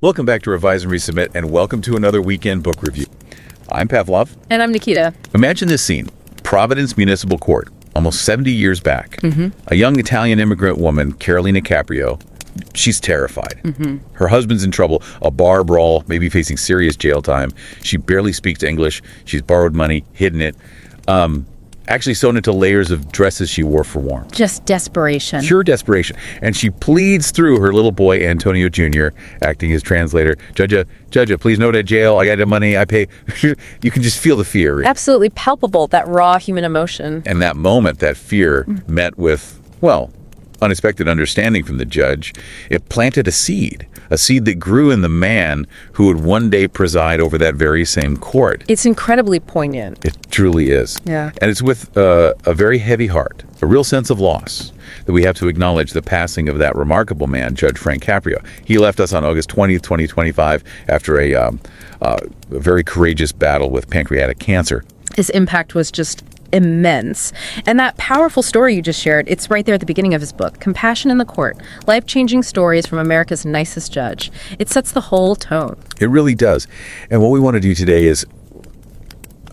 Welcome back to Revise and Resubmit, and welcome to another weekend book review. I'm Pavlov. And I'm Nikita. Imagine this scene. Providence Municipal Court, almost 70 years back. A young Italian immigrant woman, Carolina Caprio, she's terrified. Her husband's in trouble, a bar brawl, maybe facing serious jail time. She barely speaks English. She's borrowed money, hidden it. Actually sewn into layers of dresses she wore for warmth. Just desperation. Pure desperation. And she pleads through her little boy, Antonio Jr., acting as translator. Judge, please no to jail. I got the money. I pay. You can just feel the fear. Absolutely palpable, that raw human emotion. And that moment, that fear met with, well, unexpected understanding from the judge. It planted a seed that grew in the man who would one day preside over that very same court. It's incredibly poignant. It truly is. Yeah. And it's with a very heavy heart, a real sense of loss, that we have to acknowledge the passing of that remarkable man, Judge Frank Caprio. He left us on August 20th, 2025, after a very courageous battle with pancreatic cancer. His impact was just immense. And that powerful story you just shared, it's right there at the beginning of his book, Compassion in the Court, Life-Changing Stories from America's Nicest Judge. It sets the whole tone. It really does. And what we want to do today is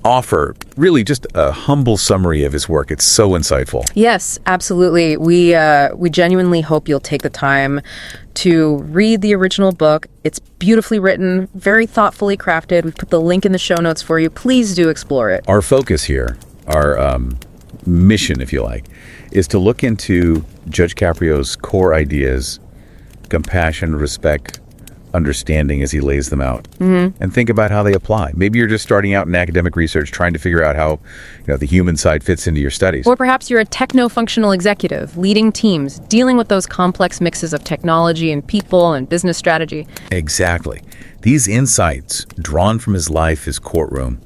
offer really just a humble summary of his work. It's so insightful. Yes, absolutely. We genuinely hope you'll take the time to read the original book. It's beautifully written, very thoughtfully crafted. We've put the link in the show notes for you. Please do explore it. Our focus here, our mission, if you like, is to look into Judge Caprio's core ideas, compassion, respect, understanding as he lays them out, and think about how they apply. Maybe you're just starting out in academic research, trying to figure out how the human side fits into your studies. Or perhaps you're a techno-functional executive, leading teams, dealing with those complex mixes of technology and people and business strategy. Exactly. These insights, drawn from his life, his courtroom,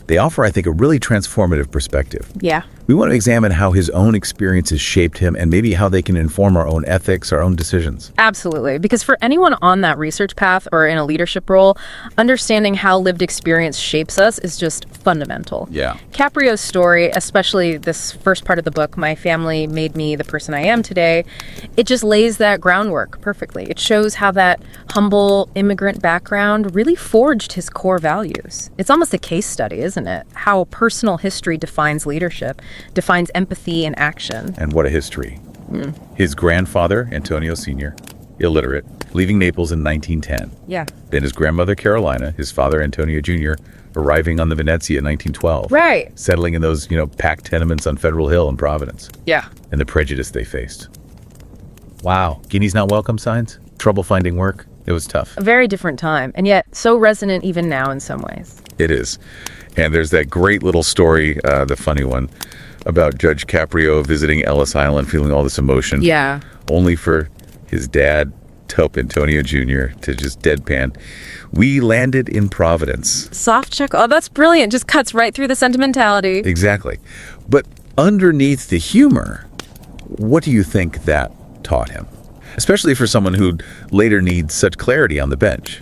they offer, I think, a really transformative perspective. Yeah. We want to examine how his own experiences shaped him and maybe how they can inform our own ethics, our own decisions. Absolutely. Because for anyone on that research path or in a leadership role, understanding how lived experience shapes us is just fundamental. Yeah. Caprio's story, especially this first part of the book, My Family Made Me the Person I Am Today, it just lays that groundwork perfectly. It shows how that humble immigrant background really forged his core values. It's almost a case study, isn't it? How personal history defines leadership, defines empathy and action. And what a history. His grandfather, Antonio Sr., illiterate, leaving Naples in 1910. Yeah. Then his grandmother, Carolina, his father, Antonio Jr., arriving on the Venezia in 1912. Right. Settling in those, packed tenements on Federal Hill in Providence. Yeah. And the prejudice they faced. Wow. Guinea's not welcome signs? Trouble finding work? It was tough. A very different time, and yet so resonant even now in some ways. It is. And there's that great little story, the funny one, about Judge Caprio visiting Ellis Island, feeling all this emotion. Yeah. Only for his dad, Tope Antonio Jr., to just deadpan. We landed in Providence. Soft check. Oh, that's brilliant. Just cuts right through the sentimentality. Exactly. But underneath the humor, what do you think that taught him? Especially for someone who'd later need such clarity on the bench.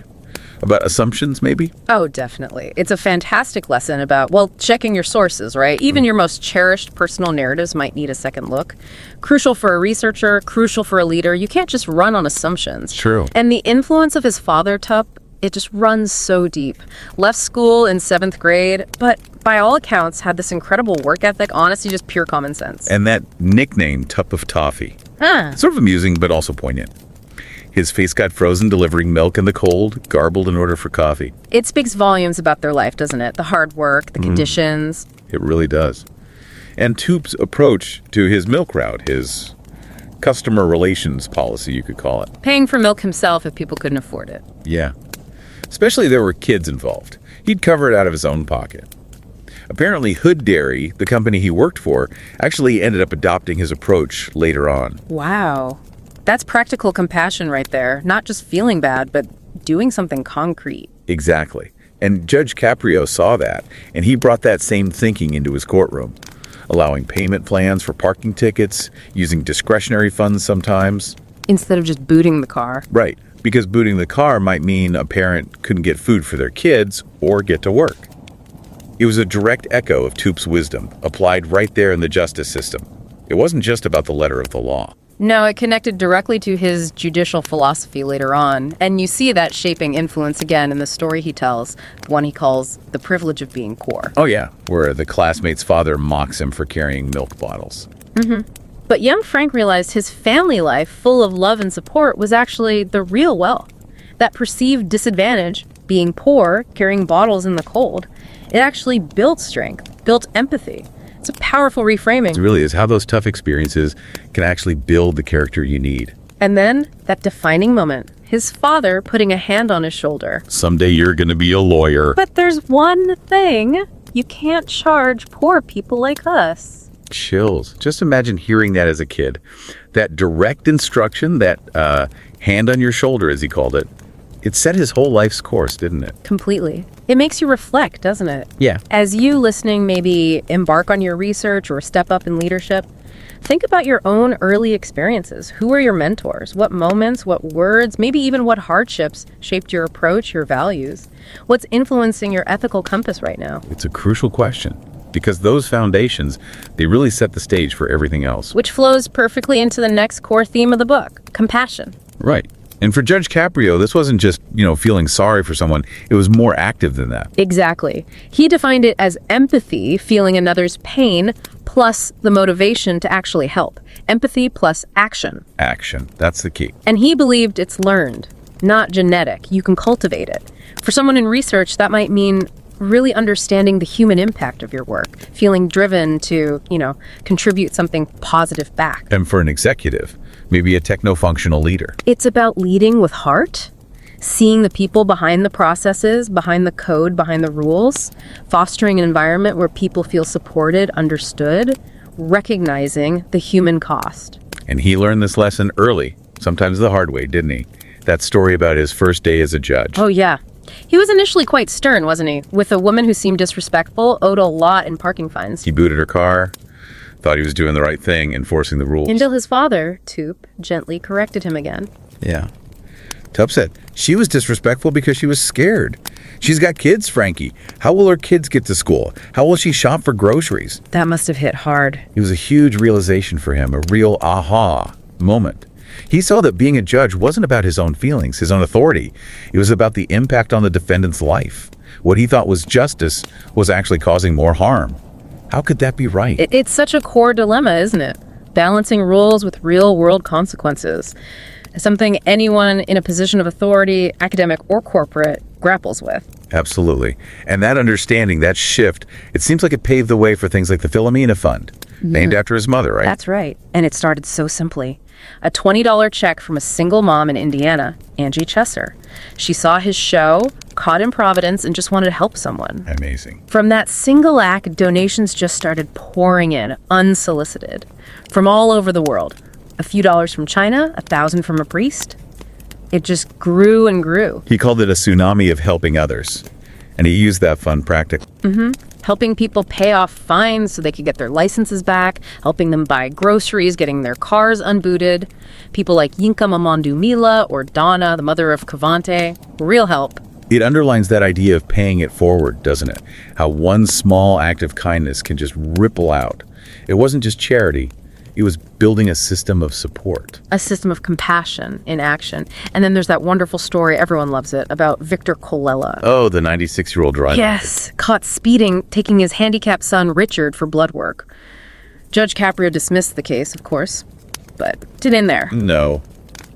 About assumptions, maybe? Oh, definitely. It's a fantastic lesson about, checking your sources, right? Even your most cherished personal narratives might need a second look. Crucial for a researcher, crucial for a leader. You can't just run on assumptions. True. And the influence of his father, Tup, it just runs so deep. Left school in 7th grade, but by all accounts had this incredible work ethic, honesty, just pure common sense. And that nickname, Tup of Toffee. Sort of amusing, but also poignant. His face got frozen delivering milk in the cold, garbled in order for coffee. It speaks volumes about their life, doesn't it? The hard work, the conditions. It really does. And Toop's approach to his milk route, his customer relations policy, you could call it. Paying for milk himself if people couldn't afford it. Yeah. Especially if there were kids involved. He'd cover it out of his own pocket. Apparently, Hood Dairy, the company he worked for, actually ended up adopting his approach later on. Wow. That's practical compassion right there. Not just feeling bad, but doing something concrete. Exactly. And Judge Caprio saw that, and he brought that same thinking into his courtroom, allowing payment plans for parking tickets, using discretionary funds sometimes. Instead of just booting the car. Right, because booting the car might mean a parent couldn't get food for their kids or get to work. It was a direct echo of Toop's wisdom, applied right there in the justice system. It wasn't just about the letter of the law. No, it connected directly to his judicial philosophy later on. And you see that shaping influence again in the story he tells, the one he calls The Privilege of Being Poor. Oh, yeah, where the classmate's father mocks him for carrying milk bottles. But young Frank realized his family life, full of love and support, was actually the real wealth. That perceived disadvantage, being poor, carrying bottles in the cold, it actually built strength, built empathy. It's a powerful reframing. It really is how those tough experiences can actually build the character you need. And then, that defining moment, his father putting a hand on his shoulder. Someday you're going to be a lawyer. But there's one thing. You can't charge poor people like us. Chills. Just imagine hearing that as a kid. That direct instruction, that hand on your shoulder, as he called it, it set his whole life's course, didn't it? Completely. It makes you reflect, doesn't it? Yeah. As you listening maybe embark on your research or step up in leadership, think about your own early experiences. Who are your mentors? What moments, what words, maybe even what hardships shaped your approach, your values? What's influencing your ethical compass right now? It's a crucial question because those foundations, they really set the stage for everything else. Which flows perfectly into the next core theme of the book, compassion. Right. And for Judge Caprio, this wasn't just, feeling sorry for someone. It was more active than that. Exactly. He defined it as empathy, feeling another's pain, plus the motivation to actually help. Empathy plus action. Action. That's the key. And he believed it's learned, not genetic. You can cultivate it. For someone in research, that might mean really understanding the human impact of your work, feeling driven to, contribute something positive back. And for an executive, maybe a techno-functional leader. It's about leading with heart, seeing the people behind the processes, behind the code, behind the rules, fostering an environment where people feel supported, understood, recognizing the human cost. And he learned this lesson early, sometimes the hard way, didn't he? That story about his first day as a judge. Oh, yeah. He was initially quite stern, wasn't he? With a woman who seemed disrespectful, owed a lot in parking fines. He booted her car, thought he was doing the right thing, enforcing the rules. Until his father, Toop, gently corrected him again. Yeah. Tup said she was disrespectful because she was scared. She's got kids, Frankie. How will her kids get to school? How will she shop for groceries? That must have hit hard. It was a huge realization for him, a real aha moment. He saw that being a judge wasn't about his own feelings, his own authority. It was about the impact on the defendant's life. What he thought was justice was actually causing more harm. How could that be right? It's such a core dilemma, isn't it? Balancing rules with real-world consequences. Something anyone in a position of authority, academic or corporate, grapples with. Absolutely. And that understanding, that shift, it seems like it paved the way for things like the Philomena Fund, named after his mother, right? That's right. And it started so simply. A $20 check from a single mom in Indiana, Angie Chesser. She saw his show, caught in Providence, and just wanted to help someone. Amazing. From that single act, donations just started pouring in, unsolicited, from all over the world. A few dollars from China, $1,000 from a priest. It just grew and grew. He called it a tsunami of helping others. And he used that fund practically. Helping people pay off fines so they could get their licenses back, helping them buy groceries, getting their cars unbooted. People like Yinka Mamandu Mila or Donna, the mother of Cavante. Real help. It underlines that idea of paying it forward, doesn't it? How one small act of kindness can just ripple out. It wasn't just charity. It was building a system of support. A system of compassion in action. And then there's that wonderful story, everyone loves it, about Victor Colella. Oh, the 96-year-old driver. Yes, caught speeding, taking his handicapped son Richard for blood work. Judge Caprio dismissed the case, of course, but did in there. No,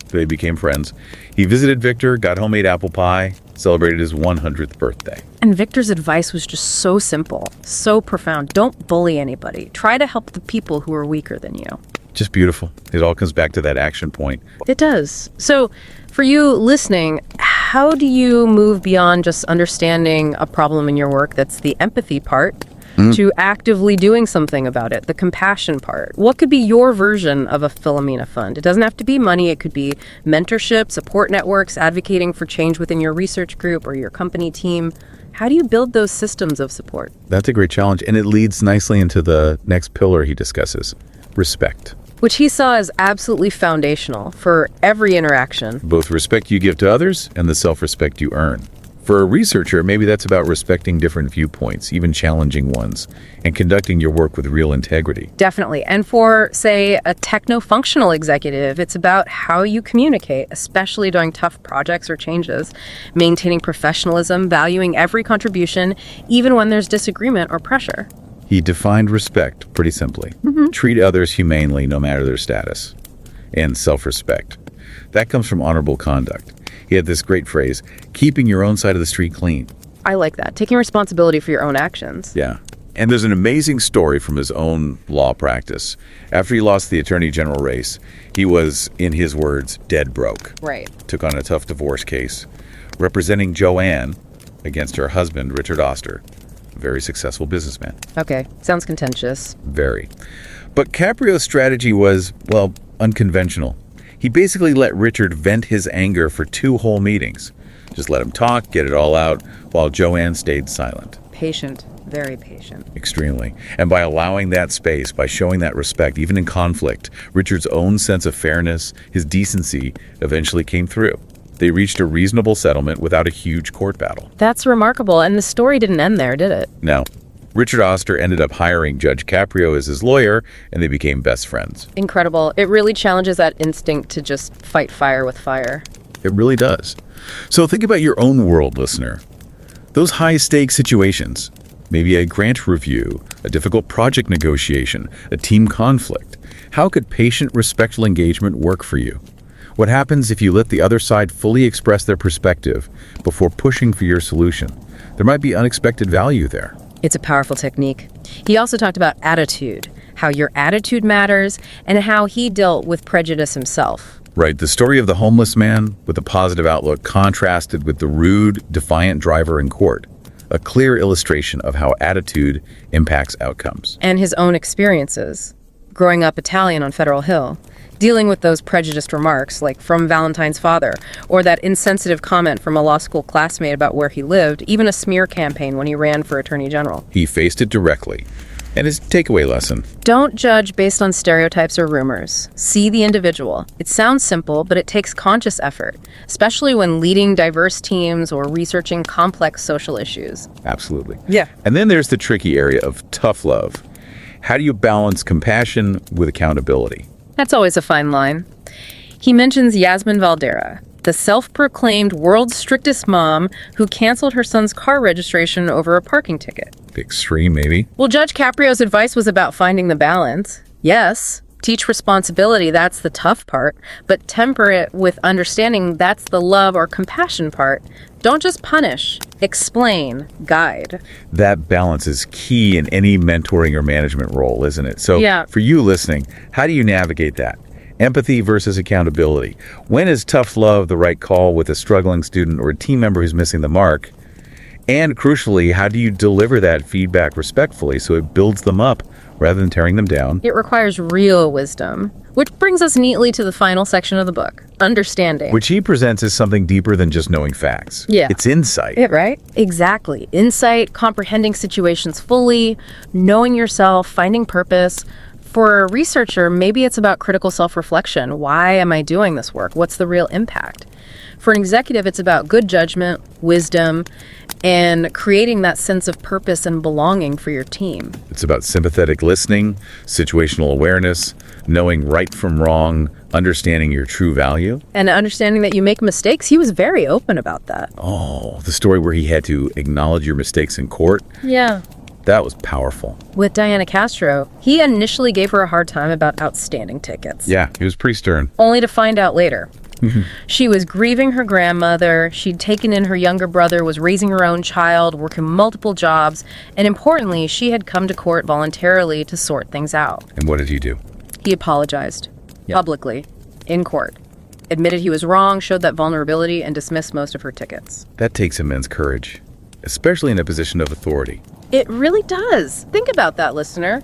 they became friends. He visited Victor, got homemade apple pie, celebrated his 100th birthday. And Victor's advice was just so simple, so profound. Don't bully anybody. Try to help the people who are weaker than you. Just beautiful. It all comes back to that action point. It does. So for you listening, how do you move beyond just understanding a problem in your work, that's the empathy part, to actively doing something about it, the compassion part? What could be your version of a Philomena Fund? It doesn't have to be money. It could be mentorship, support networks, advocating for change within your research group or your company team. How do you build those systems of support? That's a great challenge, and it leads nicely into the next pillar he discusses, respect. Which he saw as absolutely foundational for every interaction. Both respect you give to others and the self-respect you earn. For a researcher, maybe that's about respecting different viewpoints, even challenging ones, and conducting your work with real integrity. Definitely. And for, say, a techno-functional executive, it's about how you communicate, especially during tough projects or changes, maintaining professionalism, valuing every contribution, even when there's disagreement or pressure. He defined respect pretty simply. Treat others humanely no matter their status. And self-respect. That comes from honorable conduct. He had this great phrase, keeping your own side of the street clean. I like that. Taking responsibility for your own actions. Yeah. And there's an amazing story from his own law practice. After he lost the attorney general race, he was, in his words, dead broke. Right. Took on a tough divorce case, representing Joanne against her husband, Richard Oster, a very successful businessman. Okay. Sounds contentious. Very. But Caprio's strategy was, well, unconventional. He basically let Richard vent his anger for 2 whole meetings. Just let him talk, get it all out, while Joanne stayed silent. Patient. Very patient. Extremely. And by allowing that space, by showing that respect, even in conflict, Richard's own sense of fairness, his decency, eventually came through. They reached a reasonable settlement without a huge court battle. That's remarkable. And the story didn't end there, did it? No. Richard Oster ended up hiring Judge Caprio as his lawyer, and they became best friends. Incredible. It really challenges that instinct to just fight fire with fire. It really does. So think about your own world, listener. Those high-stakes situations, maybe a grant review, a difficult project negotiation, a team conflict. How could patient, respectful engagement work for you? What happens if you let the other side fully express their perspective before pushing for your solution? There might be unexpected value there. It's a powerful technique. He also talked about attitude, how your attitude matters, and how he dealt with prejudice himself. Right, the story of the homeless man with a positive outlook contrasted with the rude, defiant driver in court. A clear illustration of how attitude impacts outcomes. And his own experiences. Growing up Italian on Federal Hill, dealing with those prejudiced remarks, like from Valentine's father, or that insensitive comment from a law school classmate about where he lived, even a smear campaign when he ran for Attorney General. He faced it directly. And his takeaway lesson: don't judge based on stereotypes or rumors. See the individual. It sounds simple, but it takes conscious effort, especially when leading diverse teams or researching complex social issues. Absolutely. Yeah. And then there's the tricky area of tough love. How do you balance compassion with accountability? That's always a fine line. He mentions Yasmin Valderra, the self-proclaimed world's strictest mom who canceled her son's car registration over a parking ticket. Extreme, maybe? Well, Judge Caprio's advice was about finding the balance. Yes, teach responsibility, that's the tough part, but temper it with understanding, that's the love or compassion part. Don't just punish, explain, guide. That balance is key in any mentoring or management role, isn't it? So yeah. For you listening, how do you navigate that? Empathy versus accountability. When is tough love the right call with a struggling student or a team member who's missing the mark? And crucially, how do you deliver that feedback respectfully so it builds them up rather than tearing them down? It requires real wisdom, which brings us neatly to the final section of the book, understanding. Which he presents as something deeper than just knowing facts. Yeah. It's insight. Yeah, right? Exactly. Insight, comprehending situations fully, knowing yourself, finding purpose. For a researcher, maybe it's about critical self-reflection. Why am I doing this work? What's the real impact? For an executive, it's about good judgment, wisdom, and creating that sense of purpose and belonging for your team. It's about sympathetic listening, situational awareness, knowing right from wrong, understanding your true value. And understanding that you make mistakes. He was very open about that. Oh, the story where he had to acknowledge your mistakes in court? Yeah. That was powerful. With Diana Castro, he initially gave her a hard time about outstanding tickets. Yeah, he was pretty stern. Only to find out later. She was grieving her grandmother, she'd taken in her younger brother, was raising her own child, working multiple jobs, and importantly, she had come to court voluntarily to sort things out. And what did he do? He apologized, publicly, in court, admitted he was wrong, showed that vulnerability, and dismissed most of her tickets. That takes immense courage, especially in a position of authority. It really does. Think about that, listener.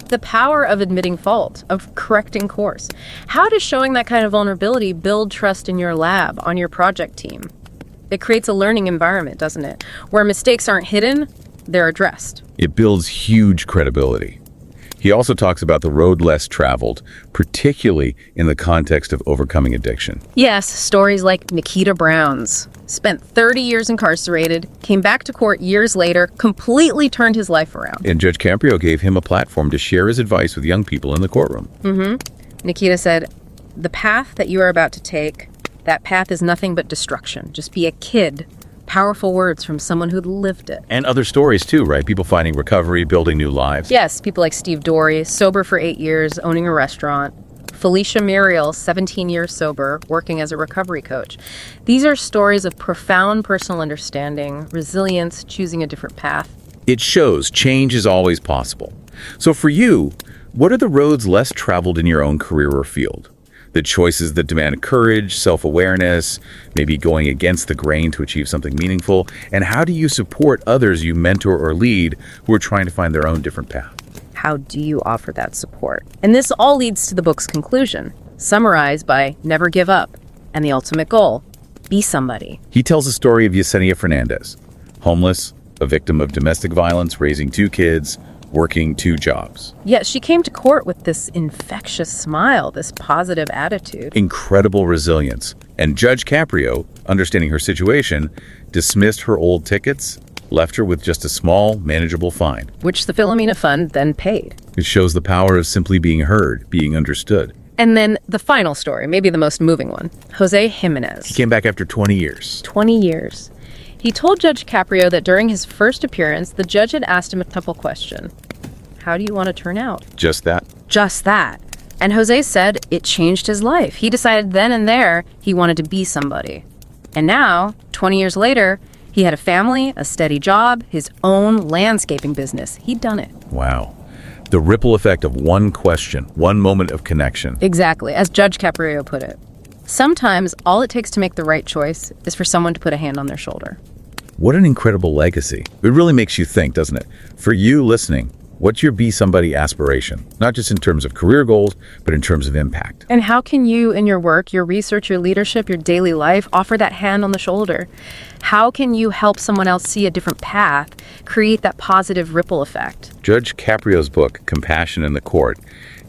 The power of admitting fault, of correcting course. How does showing that kind of vulnerability build trust in your lab, on your project team? It creates a learning environment, doesn't it? Where mistakes aren't hidden, they're addressed. It builds huge credibility. He also talks about the road less traveled, particularly in the context of overcoming addiction. Yes, stories like Nikita Brown's. Spent 30 years incarcerated, came back to court years later, completely turned his life around. And Judge Caprio gave him a platform to share his advice with young people in the courtroom. Nikita said, "The path that you are about to take, that path is nothing but destruction. Just be a kid." Powerful words from someone who'd lived it. And other stories too, right? People finding recovery, building new lives. Yes, people like Steve Dorey, sober for 8 years, owning a restaurant. Felicia Muriel, 17 years sober, working as a recovery coach. These are stories of profound personal understanding, resilience, choosing a different path. It shows change is always possible. So for you, what are the roads less traveled in your own career or field? The choices that demand courage, self-awareness, maybe going against the grain to achieve something meaningful, and how do you support others you mentor or lead who are trying to find their own different path? How do you offer that support? And this all leads to the book's conclusion, summarized by never give up, and the ultimate goal, be somebody. He tells the story of Yesenia Fernandez, homeless, a victim of domestic violence, raising 2 kids, working 2 jobs. Yet she came to court with this infectious smile, this positive attitude. Incredible resilience. And Judge Caprio, understanding her situation, dismissed her old tickets, left her with just a small, manageable fine. Which the Philomena Fund then paid. It shows the power of simply being heard, being understood. And then the final story, maybe the most moving one. Jose Jimenez. He came back after 20 years. 20 years. He told Judge Caprio that during his first appearance, the judge had asked him a simple question. How do you want to turn out? Just that? Just that. And Jose said it changed his life. He decided then and there he wanted to be somebody. And now, 20 years later, he had a family, a steady job, his own landscaping business. He'd done it. Wow. The ripple effect of one question, one moment of connection. Exactly, as Judge Caprio put it. Sometimes all it takes to make the right choice is for someone to put a hand on their shoulder. What an incredible legacy. It really makes you think, doesn't it? For you listening, what's your be somebody aspiration? Not just in terms of career goals, but in terms of impact. And how can you, in your work, your research, your leadership, your daily life, offer that hand on the shoulder? How can you help someone else see a different path, create that positive ripple effect? Judge Caprio's book, Compassion in the Court,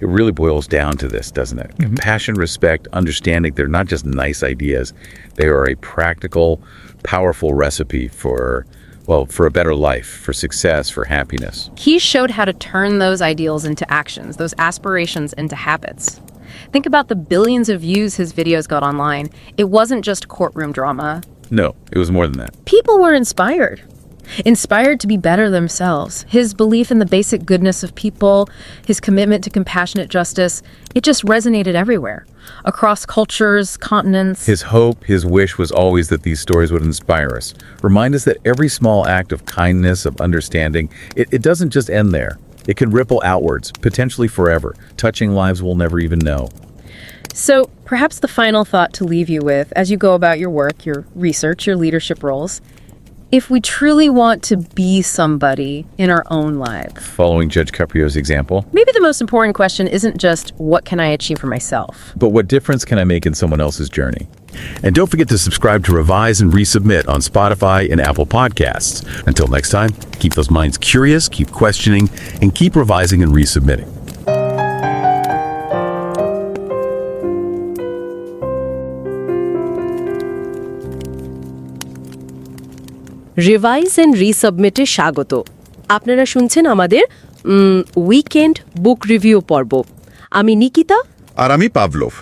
it really boils down to this, doesn't it? Compassion, respect, understanding, they're not just nice ideas. They are a practical, powerful recipe for a better life, for success, for happiness. He showed how to turn those ideals into actions, those aspirations into habits. Think about the billions of views his videos got online. It wasn't just courtroom drama. No, it was more than that. People were inspired to be better themselves. His belief in the basic goodness of people, his commitment to compassionate justice, it just resonated everywhere, across cultures, continents. His hope, his wish was always that these stories would inspire us, remind us that every small act of kindness, of understanding, it doesn't just end there. It can ripple outwards, potentially forever, touching lives we'll never even know. So perhaps the final thought to leave you with as you go about your work, your research, your leadership roles, if we truly want to be somebody in our own lives. Following Judge Caprio's example. Maybe the most important question isn't just what can I achieve for myself? But what difference can I make in someone else's journey? And don't forget to subscribe to Revise and Resubmit on Spotify and Apple Podcasts. Until next time, keep those minds curious, keep questioning, and keep revising and resubmitting. Revise and রিসাবমিটে স্বাগত। আপনারা শুনছেন আমাদের weekend বুক review পর্ব। আমি নিকিতা আর আমি Pavlov.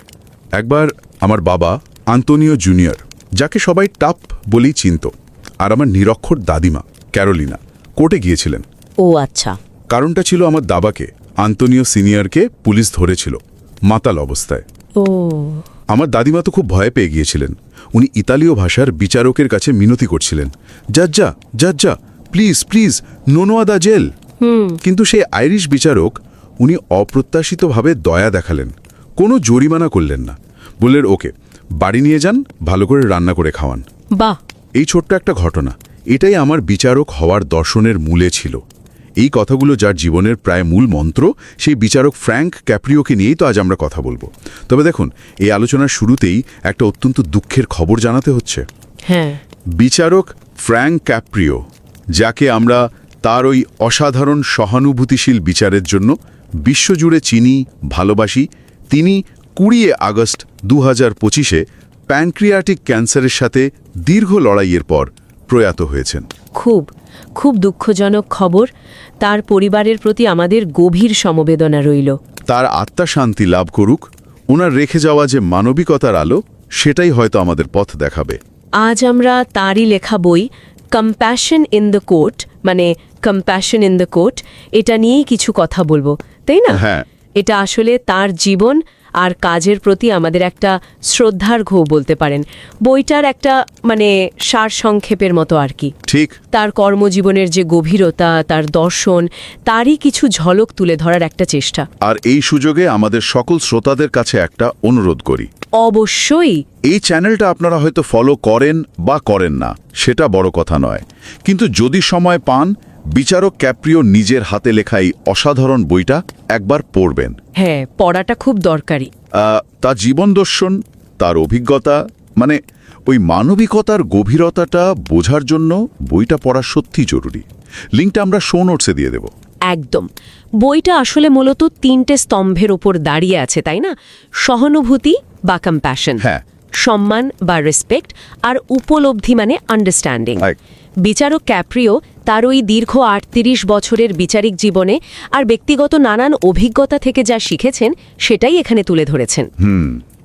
একবার আমার বাবা আন্তোনিও জুনিয়র, যাকে সবাই টাপ বলেই চিনত, আর আমার নিরক্ষর দাদিমা ক্যারোলিনা কোর্টে গিয়েছিলেন। ও আচ্ছা। কারণটা ছিল আমার দাবাকে আন্তোনিও সিনিয়রকে পুলিশ ধরেছিল মাতাল অবস্থায়। ও। আমার দাদিমা তো খুব ভয় পেয়ে গিয়েছিলেন। উনি ইতালীয় ভাষার বিচারকের কাছে মিনতি করছিলেন, জাজ্জা জাজ্জা প্লিজ প্লিজ নোনোয়া দা জেল। কিন্তু সেই আইরিশ বিচারক উনি অপ্রত্যাশিতভাবে দয়া দেখালেন, কোনো জরিমানা করলেন না, বললেন ওকে বাড়ি নিয়ে যান, ভালো করে রান্না করে খাওয়ান। বাহ। এই ছোট্ট একটা ঘটনা, এটাই আমার বিচারক হওয়ার দর্শনের মূলে ছিল। এই কথাগুলো যার জীবনের প্রায় মূল মন্ত্র, সেই বিচারক ফ্র্যাঙ্ক ক্যাপ্রিওকে নিয়েই তো আজ আমরা কথা বলবো। তবে দেখুন, এই আলোচনার শুরুতেই একটা অত্যন্ত দুঃখের খবর জানাতে হচ্ছে। হ্যাঁ। বিচারক ফ্র্যাঙ্ক ক্যাপ্রিও, যাকে আমরা তার ওই অসাধারণ সহানুভূতিশীল বিচারের জন্য বিশ্বজুড়ে চিনি, ভালোবাসি। তিনি 20 আগস্ট 2025-এ প্যানক্রিয়াটিক ক্যান্সারের সাথে দীর্ঘ লড়াইয়ের পর প্রয়াত হয়েছেন। খুব খুব দুঃখজনক খবর। তার পরিবারের প্রতি আমাদের গভীর সমবেদনা রইল। তার আত্মা শান্তি লাভ করুক। ওনার রেখে যাওয়া যে মানবিকতার আলো, সেটাই হয়তো আমাদের পথ দেখাবে। আজ আমরা তারই লেখা বই কম্প্যাশন ইন দ্য কোর্ট, মানে কম্প্যাশন ইন দ্য কোর্ট, এটা নিয়েই কিছু কথা বলবো, তাই না? হ্যাঁ। এটা আসলে তার জীবন আর কাজের প্রতি আমাদের একটা শ্রদ্ধার্ঘ্য বলতে পারেন। বইটার একটা সারসংক্ষেপের মতো আর কি। ঠিক। তার কর্মজীবনের যে গভীরতা, তার দর্শন, তারই কিছু ঝলক তুলে ধরার একটা চেষ্টা। আর এই সুযোগে আমাদের সকল শ্রোতাদের কাছে একটা অনুরোধ করি। অবশ্যই। এই চ্যানেলটা আপনারা হয়তো ফলো করেন বা করেন না, সেটা বড় কথা নয়, কিন্তু যদি সময় পান, বিচারক ক্যাপ্রিও নিজের হাতে লেখা এই অসাধারণ বইটা একবার পড়বেন। হ্যাঁ, পড়াটা খুব দরকারি। তার জীবন দর্শন, তার অভিজ্ঞতা, ওই মানবিকতার গভীরতাটা বোঝার জন্য বইটা পড়া সত্যি জরুরি। লিঙ্কটা আমরা শো নোটসে দিয়ে দেব। একদম। বইটা আসলে মূলত 3টে স্তম্ভের ওপর দাঁড়িয়ে আছে, তাই না? সহানুভূতি বা কম্প্যাশন, হ্যাঁ, সম্মান বা রেসপেক্ট, আর উপলব্ধি মানে আন্ডারস্ট্যান্ডিং। বিচারক ক্যাপ্রিও তার ওই দীর্ঘ 38 বছরের বিচারিক জীবনে আর ব্যক্তিগত নানান অভিজ্ঞতা থেকে যা শিখেছেন, সেটাই এখানে তুলে ধরেছেন।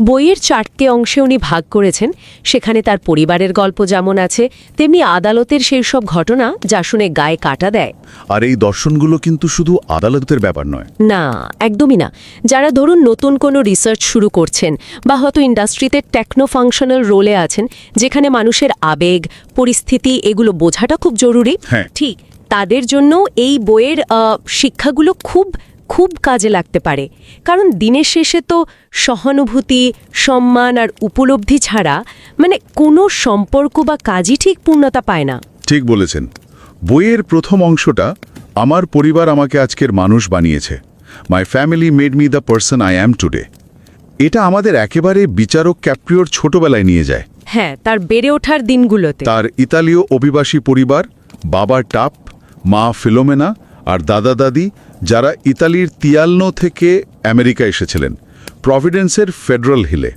বইয়ের 4টে অংশে উনি ভাগ করেছেন। সেখানে তার পরিবারের গল্প যেমন আছে, তেমনি আদালতের সেই সব ঘটনা যা শুনে গায়ে কাটা দেয়। আর এই দর্শনগুলো কিন্তু শুধু আদালতের ব্যাপার নয়। না, একদমই না। যারা ধরুন নতুন কোনো রিসার্চ শুরু করছেন বা হয়তো ইন্ডাস্ট্রিতে টেকনো ফাংশনাল রোলে আছেন, যেখানে মানুষের আবেগ, পরিস্থিতি এগুলো বোঝাটা খুব জরুরি, ঠিক তাদের জন্য এই বইয়ের শিক্ষাগুলো খুব খুব কাজে লাগতে পারে। কারণ দিনের শেষে তো সহানুভূতি, সম্মান আর উপলব্ধি ছাড়া কোনো সম্পর্ক বা কাজই ঠিক পূর্ণতা পায় না। ঠিক বলেছেন। বইয়ের প্রথম অংশটা, আমার পরিবার আমাকে আজকের মানুষ বানিয়েছে, my family made me the person I am today, এটা আমাদের একেবারে বিচারক ক্যাপ্রিওর ছোটবেলায় নিয়ে যায়। হ্যাঁ, তার বেড়ে ওঠার দিনগুলোতে। তার ইতালীয় অভিবাসী পরিবার, বাবা টাপ, মা ফিলোমেনা আর দাদা দাদি, যারা ইতালির তিয়ালনো থেকে আমেরিকা এসেছিলেন, প্রভিডেন্সের ফেডারেল হিলে।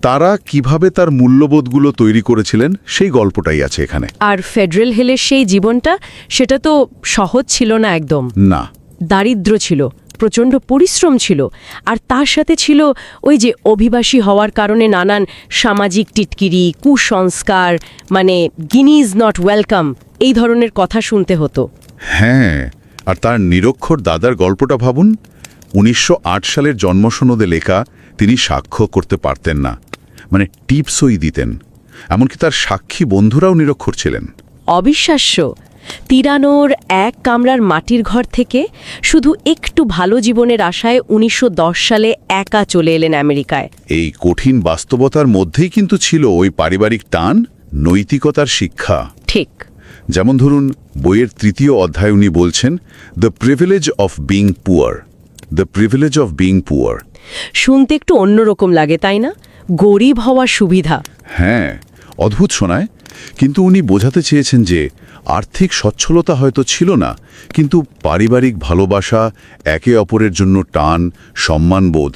তারা কিভাবে তার মূল্যবোধগুলো তৈরি করেছিলেন, সেই গল্পটাই আছে এখানে। আর ফেডারেল হিলের সেই জীবনটা, সেটা তো সহজ ছিল না একদম। না, দারিদ্র্য ছিল, প্রচণ্ড পরিশ্রম ছিল, আর তার সাথে ছিল ওই যে অভিবাসী হওয়ার কারণে নানান সামাজিক টিটকিরি, কুসংস্কার, গিনিজ নট ওয়েলকাম, এই ধরনের কথা শুনতে হতো। হ্যাঁ, আর তার নিরক্ষর দাদার গল্পটা ভাবুন। 1908 সালের জন্মসনদে লেখা, তিনি সাক্ষ্য করতে পারতেন না, টিপসই দিতেন। এমনকি তার সাক্ষী বন্ধুরাও নিরক্ষর ছিলেন। অবিশ্বাস্য। তিরানোর এক কামরার মাটির ঘর থেকে শুধু একটু ভালো জীবনের আশায় 1910 সালে একা চলে এলেন আমেরিকায়। এই কঠিন বাস্তবতার মধ্যেই কিন্তু ছিল ওই পারিবারিক টান, নৈতিকতার শিক্ষা। ঠিক। যেমন ধরুন, বইয়ের 3য় অধ্যায় উনি বলছেন, the privilege of being poor, the privilege of being poor. শুনতে একটু অন্যরকম লাগে, তাই না? গরিব হওয়ার সুবিধা। হ্যাঁ, অদ্ভুত শোনায়, কিন্তু উনি বোঝাতে চেয়েছেন যে আর্থিক সচ্ছলতা হয়তো ছিল না, কিন্তু পারিবারিক ভালোবাসা, একে অপরের জন্য টান, সম্মানবোধ,